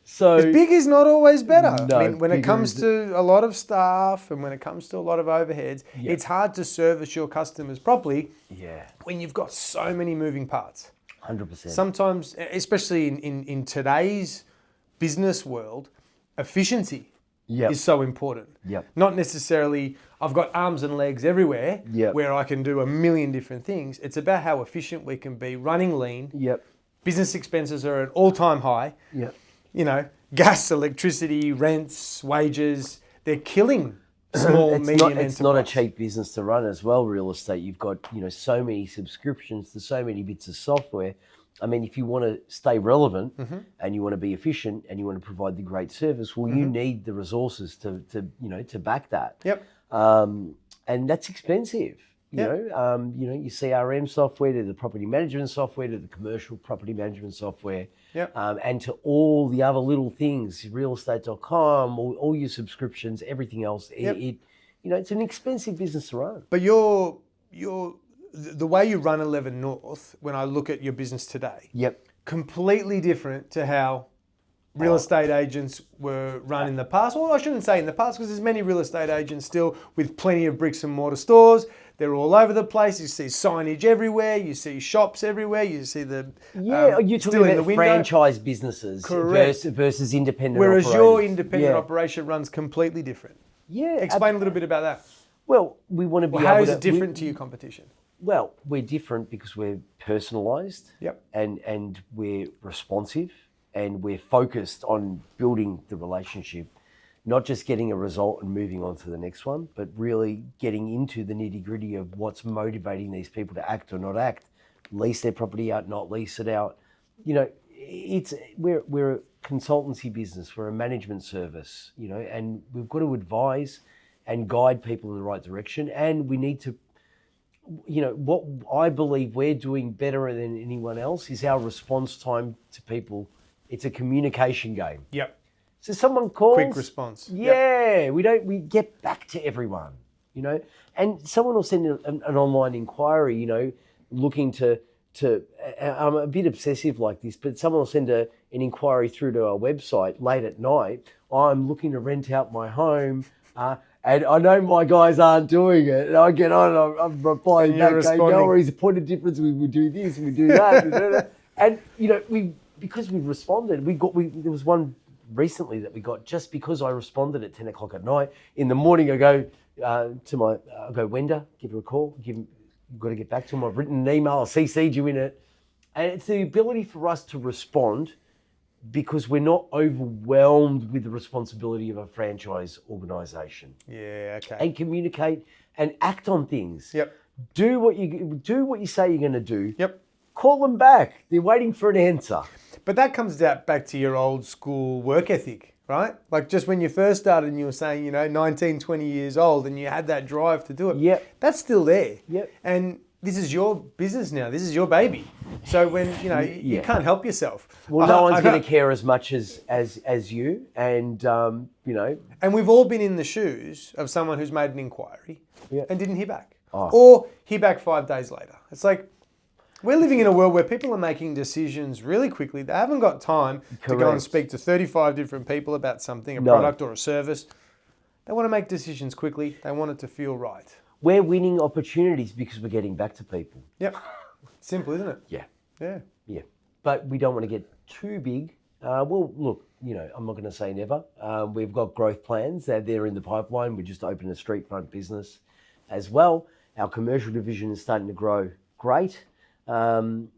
So big is not always better. No, I mean, when it comes to a lot of staff and when it comes to a lot of overheads, it's hard to service your customers properly when you've got so many moving parts. 100%. Sometimes, especially in today's business world, efficiency is so important. Yep. Not necessarily, I've got arms and legs everywhere where I can do a million different things. It's about how efficient we can be running lean. Yep. Business expenses are at all-time high. Yep. Gas, electricity, rents, wages, they're killing small, medium enterprise. It's not a cheap business to run as well, real estate. You've got, so many subscriptions to so many bits of software. I mean, if you want to stay relevant and you want to be efficient and you want to provide the great service, well, you need the resources to back that. Yep. And that's expensive. Your CRM software, to the property management software, to the commercial property management software, and to all the other little things, realestate.com, all your subscriptions, everything else. It's an expensive business to run. But the way you run 11 North, when I look at your business today, completely different to how real estate agents were run in the past. Well, I shouldn't say in the past, because there's many real estate agents still with plenty of bricks and mortar stores. They're all over the place. You see signage everywhere. You see shops everywhere. You see the you're talking about franchise businesses versus independent. Whereas operators. your independent operation runs completely different. Yeah, explain a little bit about that. Well, we want to be. How is it different to your competition? Well, we're different because we're personalised. Yep. And we're responsive, and we're focused on building the relationship. Not just getting a result and moving on to the next one, but really getting into the nitty-gritty of what's motivating these people to act or not act, lease their property out, not lease it out. We're a consultancy business, we're a management service, and we've got to advise and guide people in the right direction. And we need to, what I believe we're doing better than anyone else is our response time to people. It's a communication game. Yep. So someone calls. Quick response. Yeah, we get back to everyone, and someone will send an online inquiry, looking to, I'm a bit obsessive like this, but someone will send an inquiry through to our website late at night. I'm looking to rent out my home, and I know my guys aren't doing it. And I get on and I'm replying back, no worries, a point of difference, we do this, we do that. And, because we responded, there was one recently that we got just because I responded at 10 o'clock at night. In the morning, I go Wenda, give her a call. You've got to get back to him. I've written an email, I CC'd you in it. And it's the ability for us to respond because we're not overwhelmed with the responsibility of a franchise organisation. Yeah, okay. And communicate and act on things. Yep. Do what you say you're going to do. Yep. Call them back. They're waiting for an answer. But that comes back to your old school work ethic, right? Like just when you first started and you were saying, 19, 20 years old and you had that drive to do it. Yep. That's still there. Yep. And this is your business now. This is your baby. So when, you can't help yourself. Well, no one's going to care as much as you. And, And we've all been in the shoes of someone who's made an inquiry and didn't hear back. or hear back 5 days later. It's like, we're living in a world where people are making decisions really quickly. They haven't got time to go and speak to 35 different people about something, a product or a service. They want to make decisions quickly. They want it to feel right. We're winning opportunities because we're getting back to people. Yep. Simple, isn't it? Yeah. Yeah. Yeah. But we don't want to get too big. Well, look, I'm not going to say never. We've got growth plans. They're in the pipeline. We just opened a street front business as well. Our commercial division is starting to grow great. And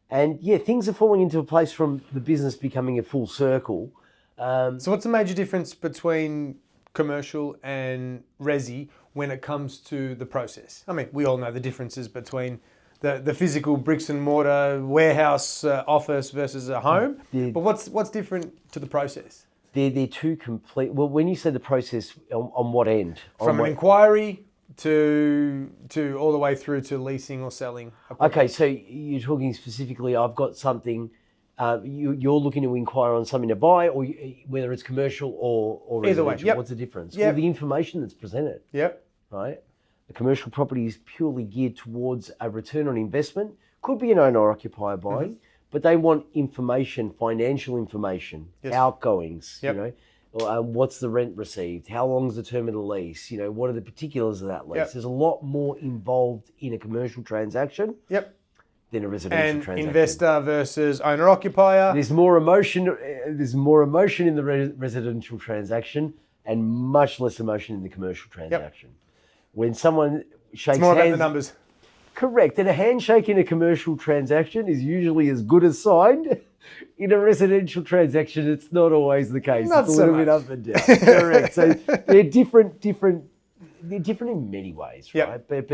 yeah, things are falling into a place from the business becoming a full circle. So what's the major difference between commercial and resi when it comes to the process? I mean, we all know the differences between the physical bricks and mortar warehouse office versus a home. But what's different to the process? They're two complete. Well, when you say the process, on what end? From an inquiry to all the way through to leasing or selling. Okay, so you're talking specifically. I've got something. You're looking to inquire on something to buy, or whether it's commercial or residential. Either way. Yep. What's the difference? Yep. Well, the information that's presented. Yep. Right. The commercial property is purely geared towards a return on investment. Could be an owner-occupier buying, but they want information, financial information, outgoings. Yep. What's the rent received? How long's the term of the lease? What are the particulars of that lease? Yep. There's a lot more involved in a commercial transaction. Yep. Than a residential transaction. Investor versus owner-occupier. There's more emotion. There's more emotion in the residential transaction, and much less emotion in the commercial transaction. Yep. When someone shakes it's more hands, about the numbers. Correct. And a handshake in a commercial transaction is usually as good as signed. In a residential transaction, it's not always the case. Not it's a so little much. bit up and down. Correct. So they're different. They're different in many ways, right? Yep.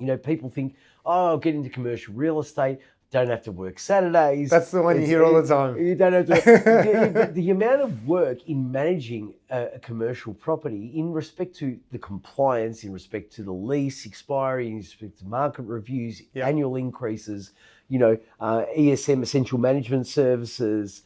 But people think, oh, I'll get into commercial real estate. Don't have to work Saturdays. That's the one you hear all the time. You don't have to. the amount of work in managing a commercial property in respect to the compliance, in respect to the lease expiry, in respect to market reviews, annual increases, ESM, essential management services,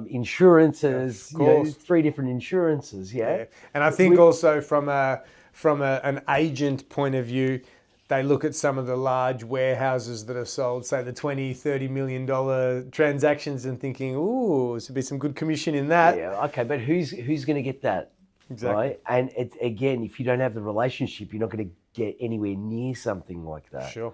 insurances, 3 different insurances. Yeah. And I think also from an agent point of view, they look at some of the large warehouses that have sold, say, the $20-30 million transactions and thinking, ooh, there should be some good commission in that. Yeah, okay, but who's going to get that? Exactly. Right? And again, if you don't have the relationship, you're not going to get anywhere near something like that. Sure.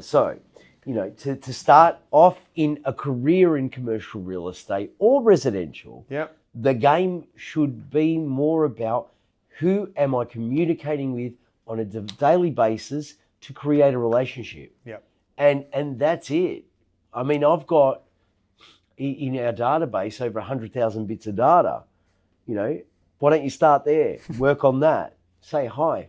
So, to start off in a career in commercial real estate or residential, the game should be more about who am I communicating with on a daily basis to create a relationship. Yep. And that's it. I mean, I've got in our database over 100,000 bits of data. Why don't you start there? Work on that. Say hi.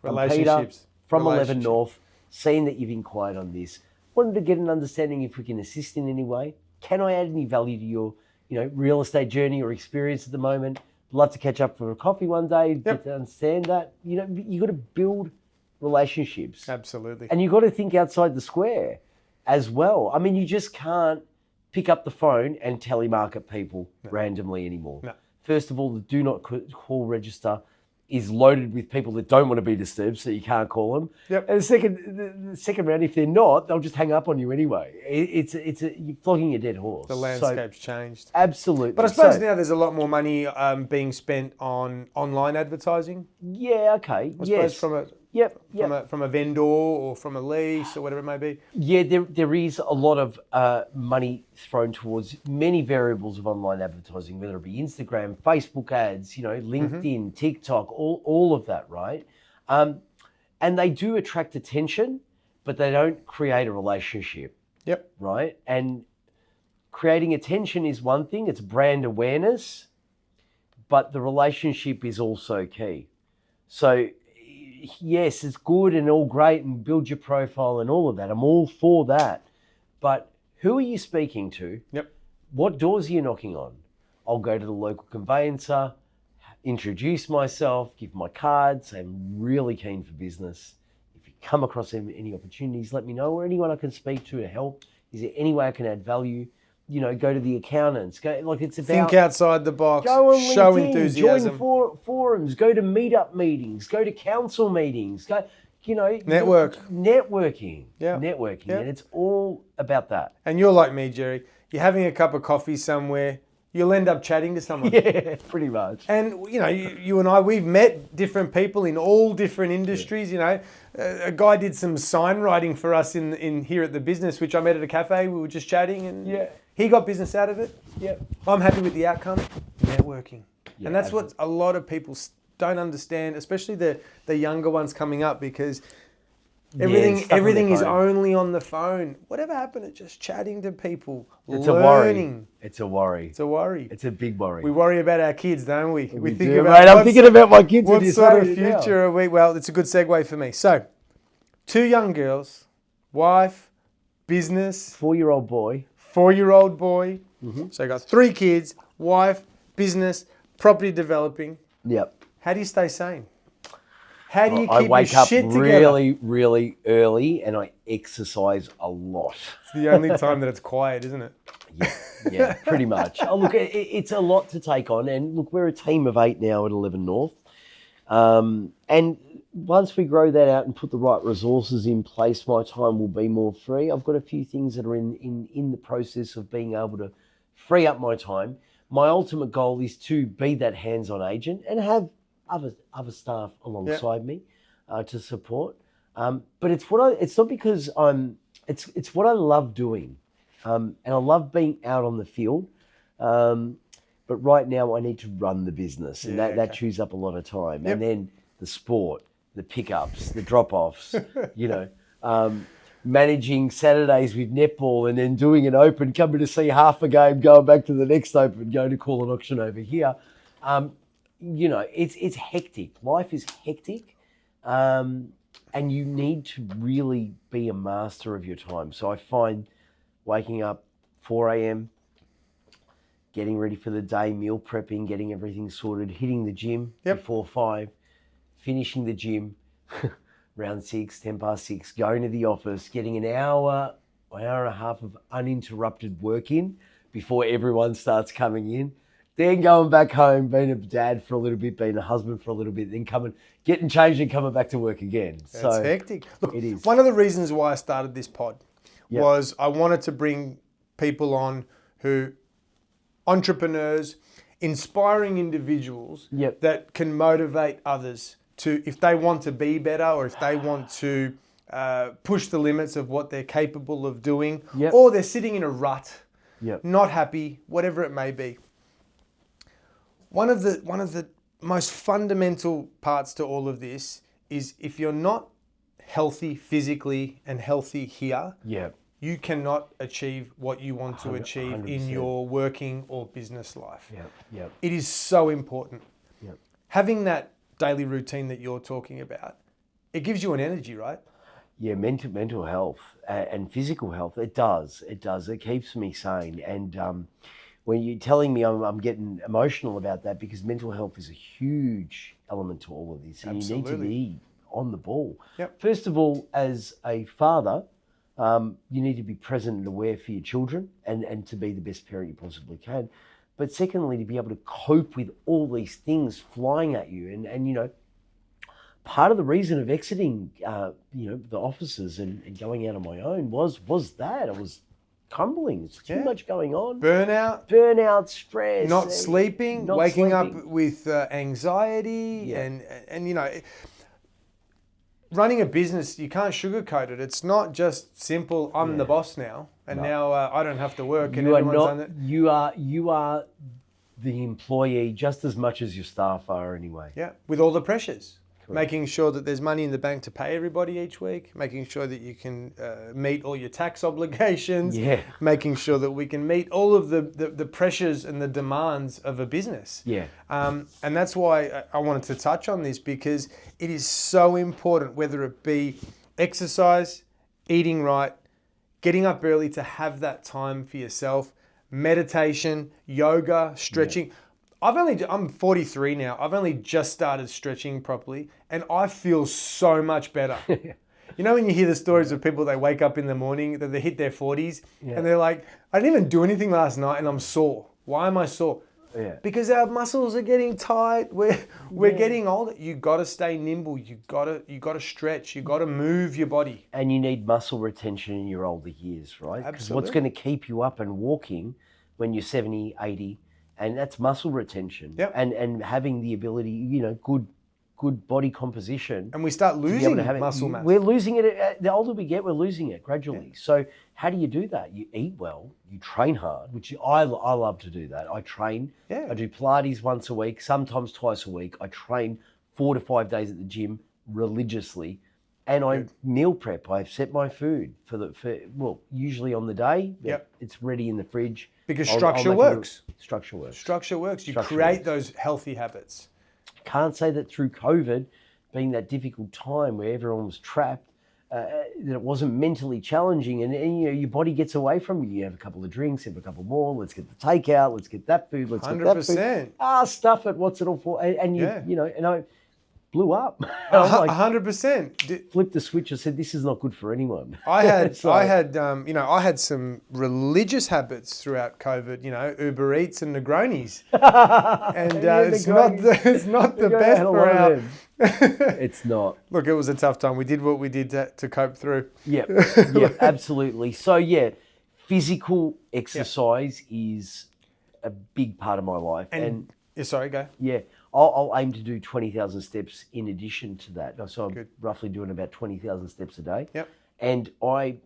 Relationships. I'm Peter from 11 North, seeing that you've inquired on this. Wanted to get an understanding if we can assist in any way. Can I add any value to your, real estate journey or experience at the moment? Love to catch up for a coffee one day, get to understand that. You got to build relationships. Absolutely. And you got to think outside the square as well. I mean, you just can't pick up the phone and telemarket people randomly anymore. No. First of all, the do not call register is loaded with people that don't want to be disturbed, so you can't call them. Yep. And the second round, if they're not, they'll just hang up on you anyway. You're flogging a dead horse. The landscape's changed. Absolutely. But I suppose now there's a lot more money being spent on online advertising. Yeah. Okay. I suppose from a from a vendor or from a lease or whatever it may be. Yeah, there is a lot of money thrown towards many variables of online advertising, whether it be Instagram, Facebook ads, LinkedIn, TikTok, all of that, right? And they do attract attention, but they don't create a relationship. Yep. Right? And creating attention is one thing, it's brand awareness, but the relationship is also key. So yes, it's good and all great and build your profile and all of that. I'm all for that. But who are you speaking to? Yep. What doors are you knocking on? I'll go to the local conveyancer, introduce myself, give my card, say I'm really keen for business. If you come across any opportunities, let me know, or anyone I can speak to help. Is there any way I can add value? go to the accountants. It's about Think outside the box. go on Show LinkedIn, enthusiasm. join forums, go to meetup meetings, go to council meetings, networking, Yeah. networking, Yeah. and it's all about that. And you're like me, Jerry. You're having a cup of coffee somewhere. You'll end up chatting to someone. Yeah, pretty much. And, you and I, we've met different people in all different industries. A guy did some sign writing for us in here at the business, which I met at a cafe. We were just chatting, and he got business out of it. Yeah, I'm happy with the outcome. Networking. Yeah, and that's what a lot of people don't understand, especially the younger ones coming up, because everything is only on the phone. Whatever happened to just chatting to people, It's learning? It's a worry. It's a worry. It's a big worry. We worry about our kids, don't we? We think do, about mate. I'm thinking about my kids. what when you sort say of it now. future are we? Well, it's a good segue for me. So, 2 young girls, wife, business, 4-year-old boy. 4-year-old boy. Mm-hmm. So, you got 3 kids, wife, business, property developing. Yep. How do you stay sane? How do you keep I wake your up shit together? really, really early, and I exercise a lot. It's the only time that it's quiet, isn't it? Yeah, pretty much. Oh, look, it's a lot to take on, and look, we're a team of 8 now at 11 North, and once we grow that out and put the right resources in place, my time will be more free. I've got a few things that are in the process of being able to free up my time. My ultimate goal is to be that hands-on agent and have other staff alongside me to support. But it's not because it's what I love doing. And I love being out on the field. But right now I need to run the business, and that chews up a lot of time. Yep. And then the sport, the pickups, the drop-offs, managing Saturdays with netball, and then doing an open, coming to see half a game, going back to the next open, going to call an auction over here. It's hectic. Life is hectic. And you need to really be a master of your time. So I find waking up 4 a.m., getting ready for the day, meal prepping, getting everything sorted, hitting the gym before 5, finishing the gym around 6, 10 past 6, going to the office, getting an hour and a half of uninterrupted work in before everyone starts coming in. Then going back home, being a dad for a little bit, being a husband for a little bit, then getting changed and coming back to work again. That's hectic. Look, it is. One of the reasons why I started this pod was I wanted to bring people on who, entrepreneurs, inspiring individuals that can motivate others to, if they want to be better or if they want to push the limits of what they're capable of doing, or they're sitting in a rut, not happy, whatever it may be. One of the most fundamental parts to all of this is if you're not healthy physically and healthy here, you cannot achieve what you want to achieve 100%. In your working or business life. It is so important. Having that daily routine that you're talking about, it gives you an energy, right? Yeah, mental health and physical health, it does. It keeps me sane. And when you're telling me, I'm getting emotional about that, because mental health is a huge element to all of this. And you need to be on the ball. First of all, as a father, you need to be present and aware for your children and to be the best parent you possibly can. But secondly, to be able to cope with all these things flying at you. And part of the reason of exiting, the offices and going out on my own was that. I was crumbling. It's too much going on. Burnout, stress. Not sleeping, waking up with anxiety and running a business, you can't sugarcoat it. It's not just simple, I'm the boss now, and now I don't have to work and everyone's on it. You are the employee just as much as your staff are anyway. Yeah, with all the pressures. Making sure that there's money in the bank to pay everybody each week, making sure that you can meet all your tax obligations, making sure that we can meet all of the pressures and the demands of a business. And that's why I wanted to touch on this, because it is so important, whether it be exercise, eating right, getting up early to have that time for yourself, meditation, yoga, stretching. I'm 43 now. I've only just started stretching properly, and I feel so much better. You know when you hear the stories of people, they wake up in the morning, that they hit their 40s, Yeah. and they're like, I didn't even do anything last night and I'm sore. Why am I sore? Yeah. Because our muscles are getting tight. We're getting older. You got to stay nimble. You got to stretch. You got to move your body. And you need muscle retention in your older years, right? Because what's Absolutely. going to keep you up and walking when you're 70, 80, and that's muscle retention. Yep. And having the ability, you know, good body composition. And we start to be able losing to have it. muscle mass. We're losing it. The older we get, we're losing it gradually. Yeah. So how do you do that? You eat well, you train hard, which I love to do that. I train. Yeah. I do Pilates once a week, sometimes twice a week. I train 4 to 5 days at the gym religiously. And I meal prep. I set my food for usually on the day. Yep. It's ready in the fridge. Because I'll structure make works. Structure works. Structure works. You Structure create works. those healthy habits. Can't say that through COVID, being that difficult time where everyone was trapped, that it wasn't mentally challenging, and you know your body gets away from you. You have a couple of drinks, have a couple more. Let's get the takeout. Let's get that food. Let's get that food. 100%. Stuff it. What's it all for? And you, Yeah. you know, and I blew up. I'm like, 100%. flipped the switch. I said, "This is not good for anyone." I had, So- I had some religious habits throughout COVID. You know, Uber Eats and Negronis, and Yeah, it's not the Negroni best had a for lot of our. them. It's not. Look, it was a tough time. We did what we did to cope through. Yep, absolutely. So yeah, physical exercise is a big part of my life, and Yeah, sorry, go. yeah, I'll aim to do 20,000 steps in addition to that. So I'm Good. roughly doing about 20,000 steps a day. Yep. And I,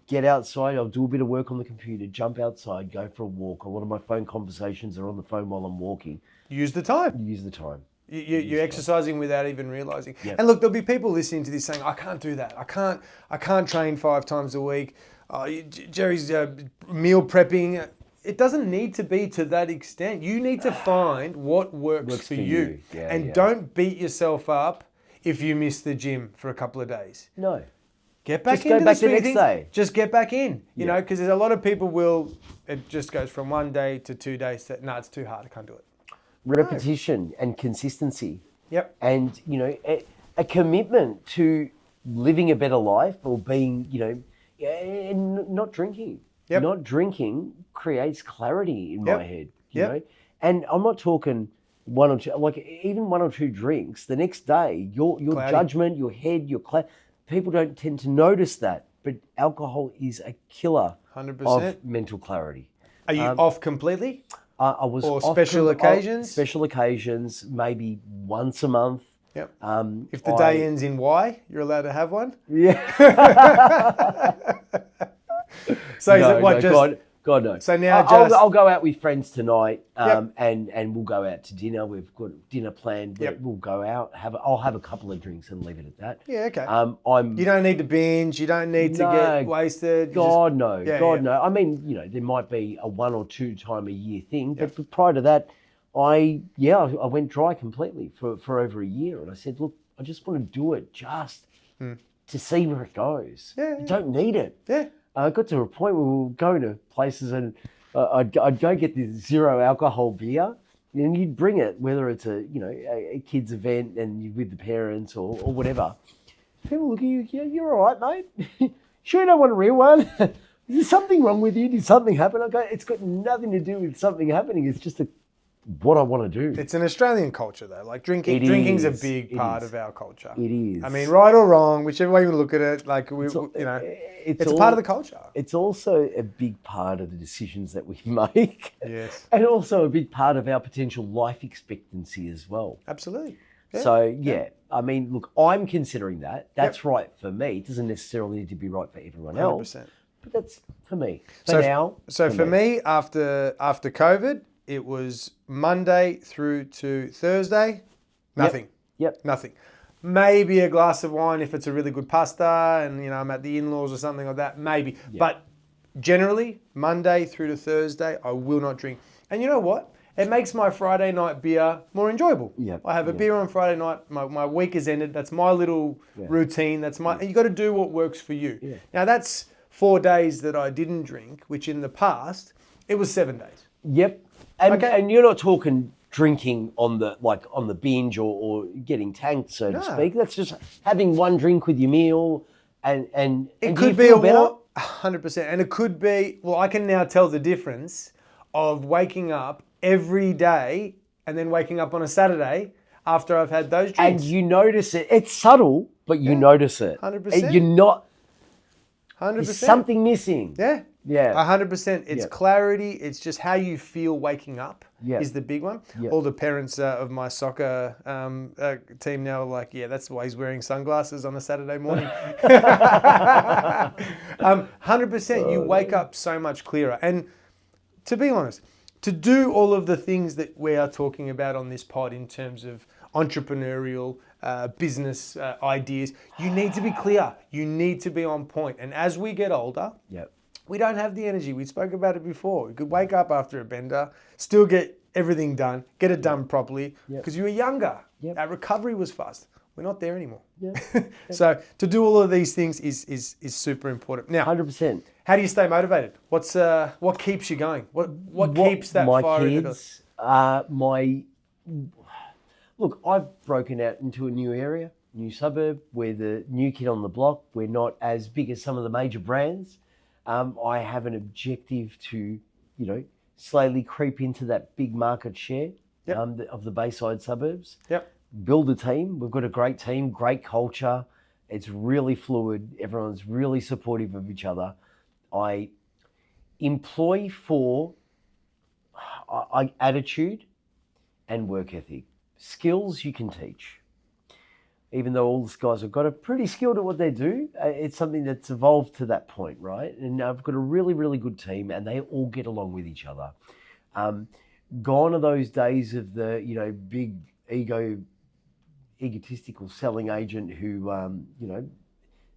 get outside. I'll do a bit of work on the computer, jump outside, go for a walk. A lot of my phone conversations are on the phone while I'm walking. Use the time. Use the time. You're exercising without even realizing. Yep. And look, there'll be people listening to this saying, "I can't do that. I can't train 5 times a week. Jerry's meal prepping." It doesn't need to be to that extent. You need to find what works for you. Yeah, and yeah. don't beat yourself up if you miss the gym for a couple of days. No. Get back Just go into back the the next things. day. Just get back in, you Yeah. know, because there's a lot of people it just goes from 1 day to 2 days. No, it's too hard. I can't do it. Repetition and consistency. Yep. And, a commitment to living a better life or being, and not drinking. Yep. Not drinking creates clarity in Yep. my head, Yep. know. And I'm not talking one or two, like even 1 or 2 drinks, the next day, your Cloudy. judgment, your head, people don't tend to notice that. But alcohol is a killer 100%. of mental clarity. Are you off completely? I was Or off special occasions? Special occasions, maybe once a month. Yep. If the I- day ends in Y, you're allowed to have one. Yeah. So is it what just? God no. So now I'll go out with friends tonight, Yep. and we'll go out to dinner. We've got dinner planned. Yep. We'll go out. I'll have a couple of drinks and leave it at that. Yeah, okay. I'm. You don't need to binge. You don't need to No, get wasted. You God no. Yeah, God yeah. no. I mean, there might be a 1 or 2 time a year thing, but prior to that, I went dry completely for over a year, and I said, look, I just want to do it just to see where it goes. Yeah, You yeah. don't need it. Yeah. I got to a point where we were going to places and I'd go get this 0 alcohol beer, and you'd bring it, whether it's a kid's event and you're with the parents or whatever. People look at you, yeah, you're all right, mate. Sure you don't want a real one? Is there something wrong with you? Did something happen? I go, it's got nothing to do with something happening. It's just what I want to do. It's an Australian culture though. Like It drinking's a is. big It part is. of our culture. It is. I mean, right or wrong, whichever way you look at it, like it's a part of the culture. It's also a big part of the decisions that we make. Yes. And also a big part of our potential life expectancy as well. Absolutely. Yeah. So, I mean, look, I'm considering that. That's right for me. It doesn't necessarily need to be right for everyone else. 100%. But that's for me. For me, after COVID, it was Monday through to Thursday, nothing. Yep. Nothing. Maybe a glass of wine if it's a really good pasta and, I'm at the in-laws or something like that, maybe. Yep. But generally, Monday through to Thursday, I will not drink. And you know what? It makes my Friday night beer more enjoyable. Yep. I have a beer on Friday night. My week is ended. That's my little routine. And you got to do what works for you. Yeah. Now, that's 4 days that I didn't drink, which in the past, it was 7 days. Yep. And, Okay. and you're not talking drinking on the binge or getting tanked, so to speak. That's just having one drink with your meal, And It do could you be feel a better? war, 100%. And it could be, well, I can now tell the difference of waking up every day and then waking up on a Saturday after I've had those And drinks. you notice it. It's subtle, but you notice it. 100%. You're not. 100%. There's something missing. Yeah. Yeah. 100%. It's Yep. clarity. It's just how you feel waking up Yep. is the big one. Yep. All the parents of my soccer team now are like, yeah, that's why he's wearing sunglasses on a Saturday morning. 100%. You wake up so much clearer. And to be honest, to do all of the things that we are talking about on this pod in terms of entrepreneurial business ideas, you need to be clear. You need to be on point. And as we get older, Yep. we don't have the energy. We spoke about it before. We could wake up after a bender, still get everything done, get it done properly, because you were younger. Yep. Our recovery was fast. We're not there anymore. Yep. So to do all of these things is super important. Now, 100%. how do you stay motivated? What keeps you going? What keeps that my fire in the kids, Look, I've broken out into a new area, new suburb. We're the new kid on the block. We're not as big as some of the major brands. I have an objective to, slowly creep into that big market share of the Bayside suburbs. Yep. Build a team. We've got a great team, great culture. It's really fluid. Everyone's really supportive of each other. I employ for attitude and work ethic. Skills you can teach. Even though all these guys have got a pretty skilled at what they do, it's something that's evolved to that point, right? And I've got a really, really good team and they all get along with each other. Gone are those days of the, big egotistical selling agent who,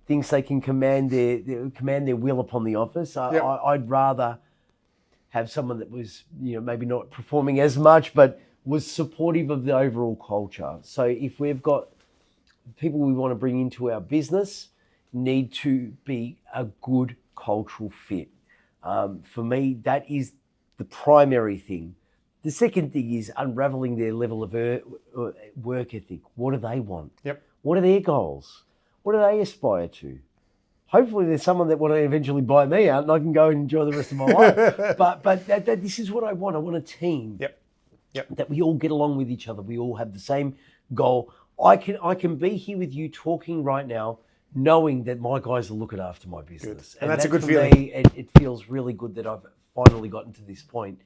thinks they can command their will upon the office. I'd rather have someone that was, maybe not performing as much, but was supportive of the overall culture. So if we've got people we want to bring into our business, need to be a good cultural fit. For me, that is the primary thing. The second thing is unraveling their level of work ethic. What do they want? Yep. What are their goals? What do they aspire to? Hopefully there's someone that want to eventually buy me out and I can go and enjoy the rest of my life. But this is what I want. I want a team. Yep. That we all get along with each other. We all have the same goal. I can be here with you talking right now, knowing that my guys are looking after my business. Good. And that's a good for feeling. Me, it feels really good that I've finally gotten to this point.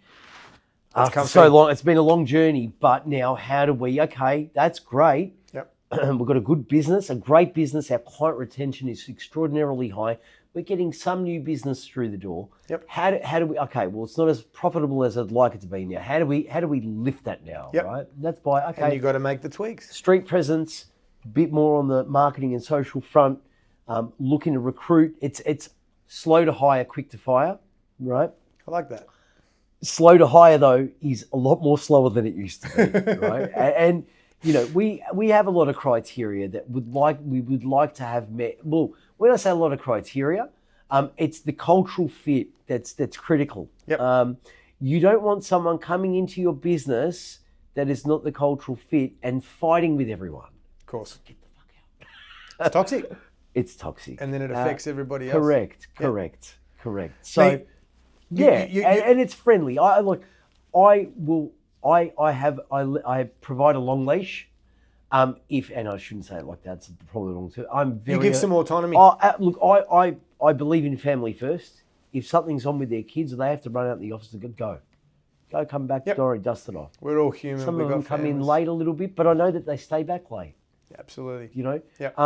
After so long, it's been a long journey, but now how do we, okay, that's great. Yep. We've got a good business, a great business. Our client retention is extraordinarily high. We're getting some new business through the door. Yep. How do we, okay, well, it's not as profitable as I'd like it to be now. How do we lift that now, Yep. right? That's by, okay. And you got to make the tweaks. Street presence, a bit more on the marketing and social front, looking to recruit. It's slow to hire, quick to fire, right? I like that. Slow to hire, though, is a lot more slower than it used to be, right? And we have a lot of criteria that we would like to have met. Well, when I say a lot of criteria, it's the cultural fit that's critical. Yep. You don't want someone coming into your business that is not the cultural fit and fighting with everyone. Of course. Get the fuck out. It's toxic. It's toxic. And then it affects everybody else. Correct. So, and it's friendly. I provide a long leash. And I shouldn't say it like that. It's probably the wrong term. You give some autonomy. Look, I believe in family first. If something's on with their kids, they have to run out the office and go, come back, Dory, dust it off. We're all human. Some of them come in late a little bit, but I know that they stay back late. Absolutely. Yep.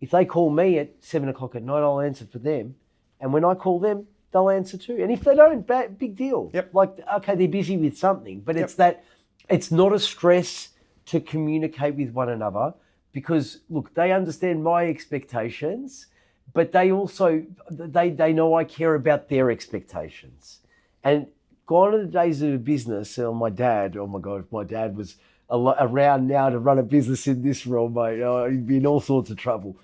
If they call me at 7 o'clock at night, I'll answer for them. And when I call them, they'll answer too. And if they don't, big deal. Yep. Like, okay, they're busy with something, but it's not a stress to communicate with one another because, look, they understand my expectations, but they also, they know I care about their expectations. And gone are the days of a business, my dad, oh my God, if my dad was around now to run a business in this realm, mate, he'd be in all sorts of trouble.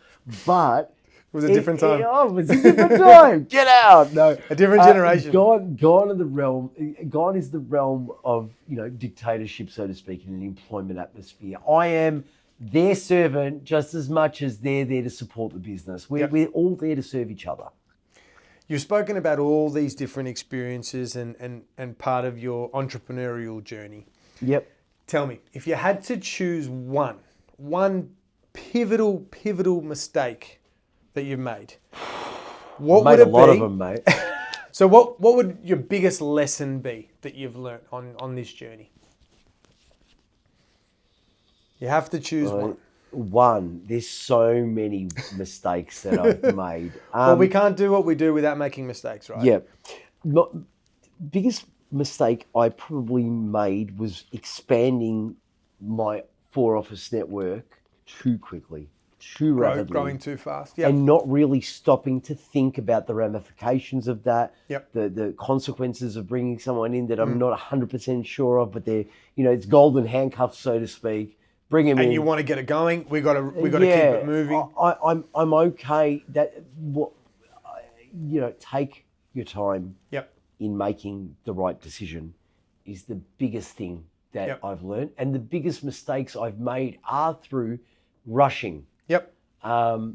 But it was a different time. It was a different time. Get out. No, a different generation. Gone is the realm of dictatorship, so to speak, in an employment atmosphere. I am their servant just as much as they're there to support the business. We're all there to serve each other. You've spoken about all these different experiences and part of your entrepreneurial journey. Yep. Tell me, if you had to choose one pivotal mistake that you've made, what would it be? I've made a lot of them, mate. So what would your biggest lesson be that you've learnt on this journey? You have to choose one. One. There's so many mistakes that I've made. Well, we can't do what we do without making mistakes, right? Yeah. Biggest mistake I probably made was expanding my 4-office network too quickly, too rapidly. Growing too fast. Yep. And not really stopping to think about the ramifications of that, yep. the consequences of bringing someone in that I'm not 100% sure of, but they're, it's golden handcuffs, so to speak. Bring him in. And you want to get it going. We got to keep it moving. I'm okay. Take your time. Yep. In making the right decision is the biggest thing that I've learned, and the biggest mistakes I've made are through rushing. Yep. What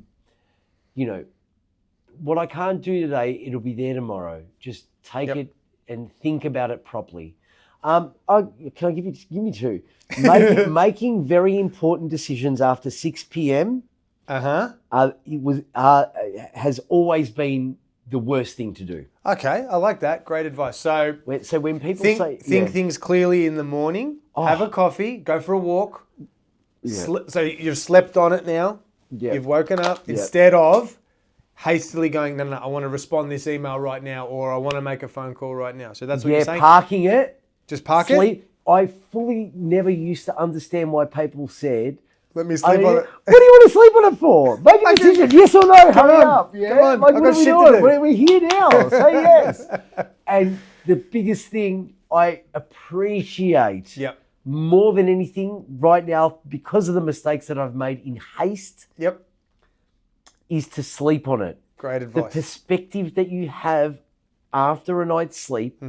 I can't do today, it'll be there tomorrow. Just take it and think about it properly. Can I give me two? Making very important decisions after 6 p.m. Has always been the worst thing to do. Okay, I like that. Great advice. So when people think things clearly in the morning, have a coffee, go for a walk. Yeah. So you've slept on it now. Yeah. You've woken up instead of hastily going, no, I want to respond this email right now, or I want to make a phone call right now. So that's what you're saying? Parking it. Just park it? I fully never used to understand why people said, let me sleep on it. What do you want to sleep on it for? Make a decision, yes or no, hurry up. Yeah? Come on, I've got shit to do. We're here now, say yes. And the biggest thing I appreciate more than anything right now, because of the mistakes that I've made in haste, is to sleep on it. Great advice. The perspective that you have after a night's sleep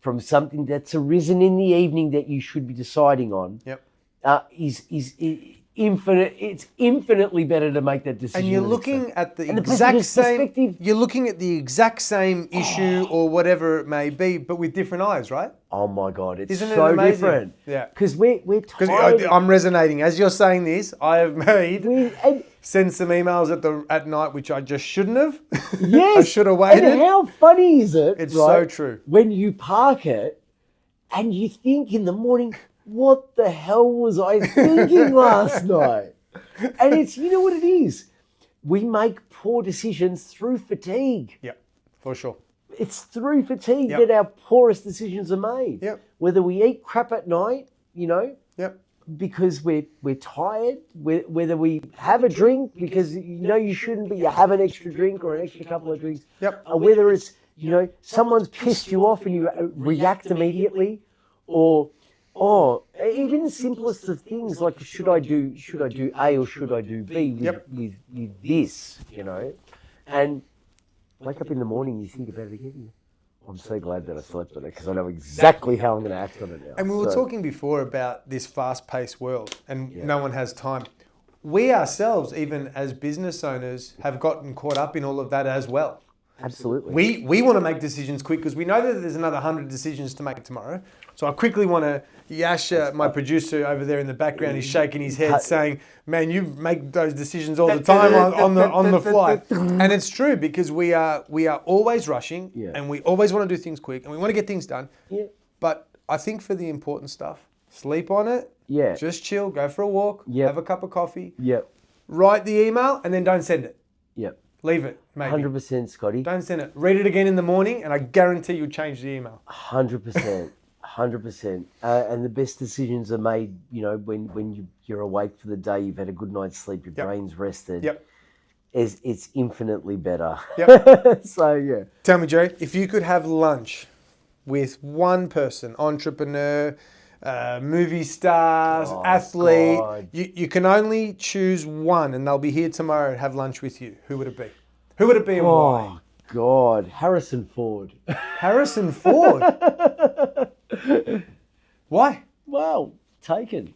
from something that's arisen in the evening that you should be deciding on is infinite. It's infinitely better to make that decision. And you're looking at the exact same. You're looking at the exact same issue or whatever it may be, but with different eyes, right? Oh my God, it's Isn't so it amazing? different. Yeah, because we're tired. I'm resonating as you're saying this. I have sent some emails at night which I just shouldn't have. Yes, I should have waited. And how funny is it? It's so true. When you park it, and you think in the morning, what the hell was I thinking last night? And it's, you know what it is? We make poor decisions through fatigue. Yeah, for sure. It's through fatigue that our poorest decisions are made. Yep. Whether we eat crap at night, because we're tired, whether we have a drink because you shouldn't, but you have an extra drink or an extra couple of drinks. Yep. Or whether it's, someone's pissed you off and you react immediately, or even the simplest of things like should I do A or should I do B with this, and wake up in the morning, you think about it again. I'm so glad that I slept on it because I know exactly how I'm going to act on it now. And we were talking before about this fast-paced world and no one has time. We ourselves, even as business owners, have gotten caught up in all of that as well. Absolutely. We want to make decisions quick because we know that there's another 100 decisions to make tomorrow. So I quickly want to, Yash, my producer over there in the background, is shaking his head saying, man, you make those decisions all the time on the fly. And it's true because we are always rushing and we always want to do things quick and we want to get things done. Yeah. But I think for the important stuff, sleep on it. Yeah. Just chill, go for a walk, have a cup of coffee. Yep. Write the email and then don't send it. Yep. Leave it, maybe. 100%, Scotty. Don't send it. Read it again in the morning, and I guarantee you'll change the email. 100%. 100%. And the best decisions are made, when you're awake for the day, you've had a good night's sleep, your brain's rested. Yep. It's infinitely better. Yep. So, yeah. Tell me, Jerry, if you could have lunch with one person, entrepreneur, movie stars, athlete. You can only choose one and they'll be here tomorrow to have lunch with you. Who would it be? Who would it be and why? Oh, God. Harrison Ford. Harrison Ford? Why? Well, taken.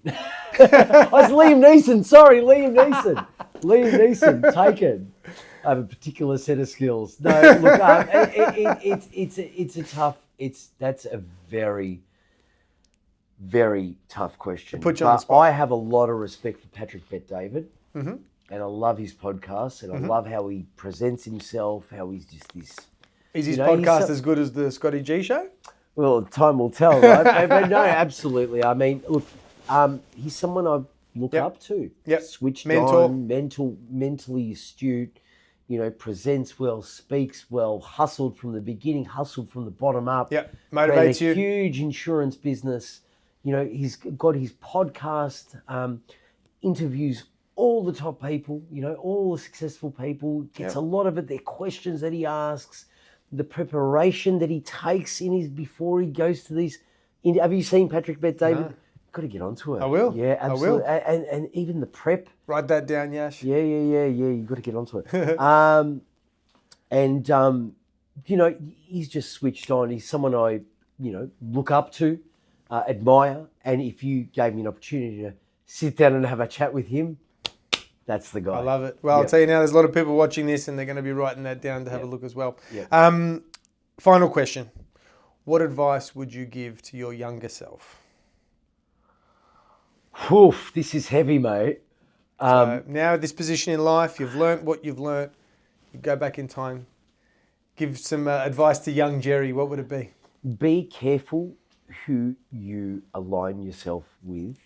was Liam Neeson. Sorry, Liam Neeson. Liam Neeson, taken. I have a particular set of skills. No, look, that's a very, very tough question. Put you on the spot. I have a lot of respect for Patrick Bet-David, and I love his podcast, and I love how he presents himself, how he's just this. Is his podcast as good as the Scottie G Show? Well, time will tell, right? But no, absolutely. I mean, look, he's someone I look up to. Yep. Switched Mentor. on, mentally astute, presents well, speaks well, hustled from the beginning, hustled from the bottom up. Yep. Motivates you. Ran a huge insurance business. He's got his podcast, interviews all the top people, all the successful people, gets a lot of it, their questions that he asks, the preparation that he takes before he goes to these. Have you seen Patrick Bet-David? No. Got to get onto it. I will. Yeah, absolutely. I will. And even the prep. Write that down, Yash. Yeah. You got to get onto it. He's just switched on. He's someone I, look up to, admire. And if you gave me an opportunity to sit down and have a chat with him, that's the guy. I love it. Well, I'll tell you now, there's a lot of people watching this and they're going to be writing that down to have a look as well. Yep. Final question. What advice would you give to your younger self? Oof, this is heavy, mate. So now at this position in life, you've learnt what you've learnt. You go back in time. Give some advice to young Jerry. What would it be? Be careful who you align yourself with,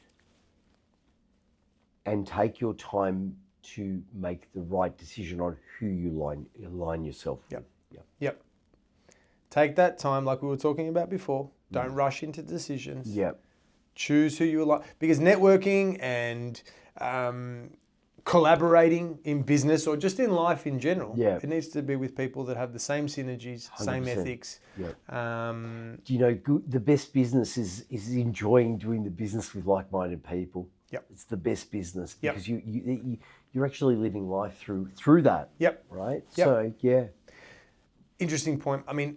and take your time to make the right decision on who you align yourself with. Yep. Take that time, like we were talking about before. Don't rush into decisions. Yep. Choose who you align, because networking and collaborating in business or just in life in general, it needs to be with people that have the same synergies, 100%. Same ethics. The best business is enjoying doing the business with like-minded people. Yep. It's the best business because you're actually living life through that. Yep. Right? Yep. So, yeah. Interesting point. I mean,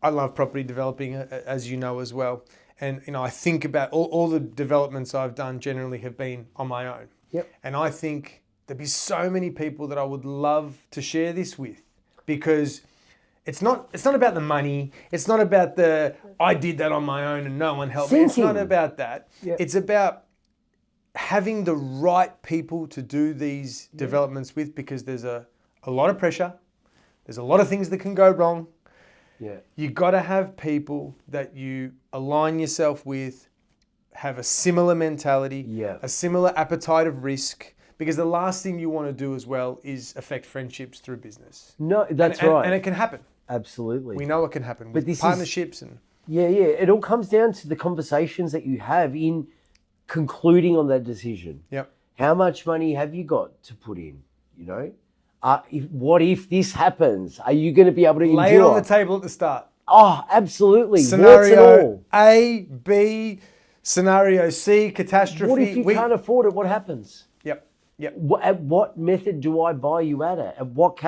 I love property developing, as you know as well. And, I think about all the developments I've done generally have been on my own. Yep. And I think there'd be so many people that I would love to share this with, because it's not about the money. It's not about I did that on my own and no one helped me. It's not about that. Yep. It's about having the right people to do these developments with, because there's a lot of pressure. There's a lot of things that can go wrong. Yeah. You got to have people that you align yourself with, have a similar mentality, a similar appetite of risk, because the last thing you want to do as well is affect friendships through business. No, that's right. And it can happen. Absolutely. We know it can happen with partnerships. It all comes down to the conversations that you have in concluding on that decision. Yep. How much money have you got to put in, what if this happens? Are you going to be able to lay it on the table at the start? Oh, absolutely. Scenario A, B, scenario C, catastrophe. What if you can't afford it? What happens? Yep. At what method do I buy you at it?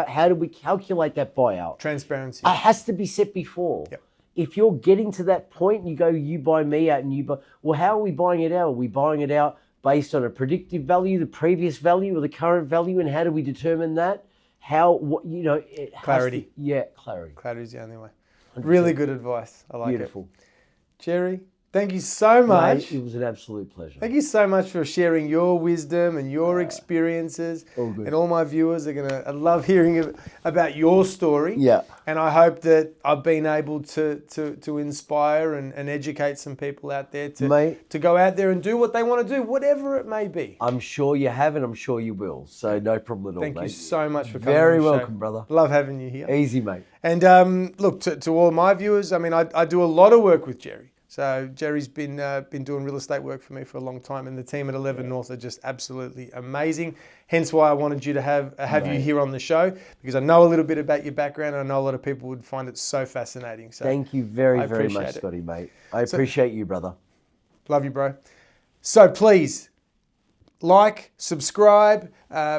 How do we calculate that buyout? Transparency. It has to be set before. Yep. If you're getting to that point, you go, you buy me out, and you buy. Well, how are we buying it out? Are we buying it out based on a predictive value, the previous value, or the current value, and how do we determine that? Clarity. Clarity. Clarity is the only way. 100%. Really good advice. I like it. Beautiful. Jerry, thank you so much. Mate, it was an absolute pleasure. Thank you so much for sharing your wisdom and your experiences. All good. And all my viewers are going to love hearing about your story. Yeah. And I hope that I've been able to inspire and educate some people out there to go out there and do what they want to do, whatever it may be. I'm sure you have, and I'm sure you will. So no problem at all, Thank mate. you so much for coming. Very welcome, brother. Love having you here. Easy, mate. And look, to all my viewers, I mean, I do a lot of work with Jerry. So Jerry's been doing real estate work for me for a long time, and the team at 11 North are just absolutely amazing. Hence why I wanted you to have you here on the show, because I know a little bit about your background, and I know a lot of people would find it so fascinating. So thank you very, very much, Scotty, mate. I appreciate you, brother. Love you, bro. So please, like, subscribe,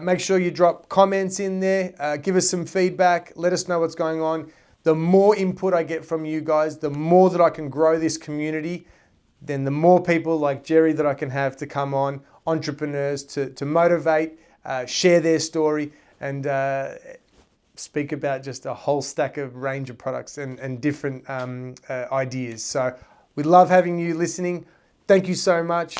make sure you drop comments in there, give us some feedback, let us know what's going on. The more input I get from you guys, the more that I can grow this community, then the more people like Jerry that I can have to come on, entrepreneurs to motivate, share their story, and speak about just a whole stack of range of products and different ideas. So we love having you listening. Thank you so much.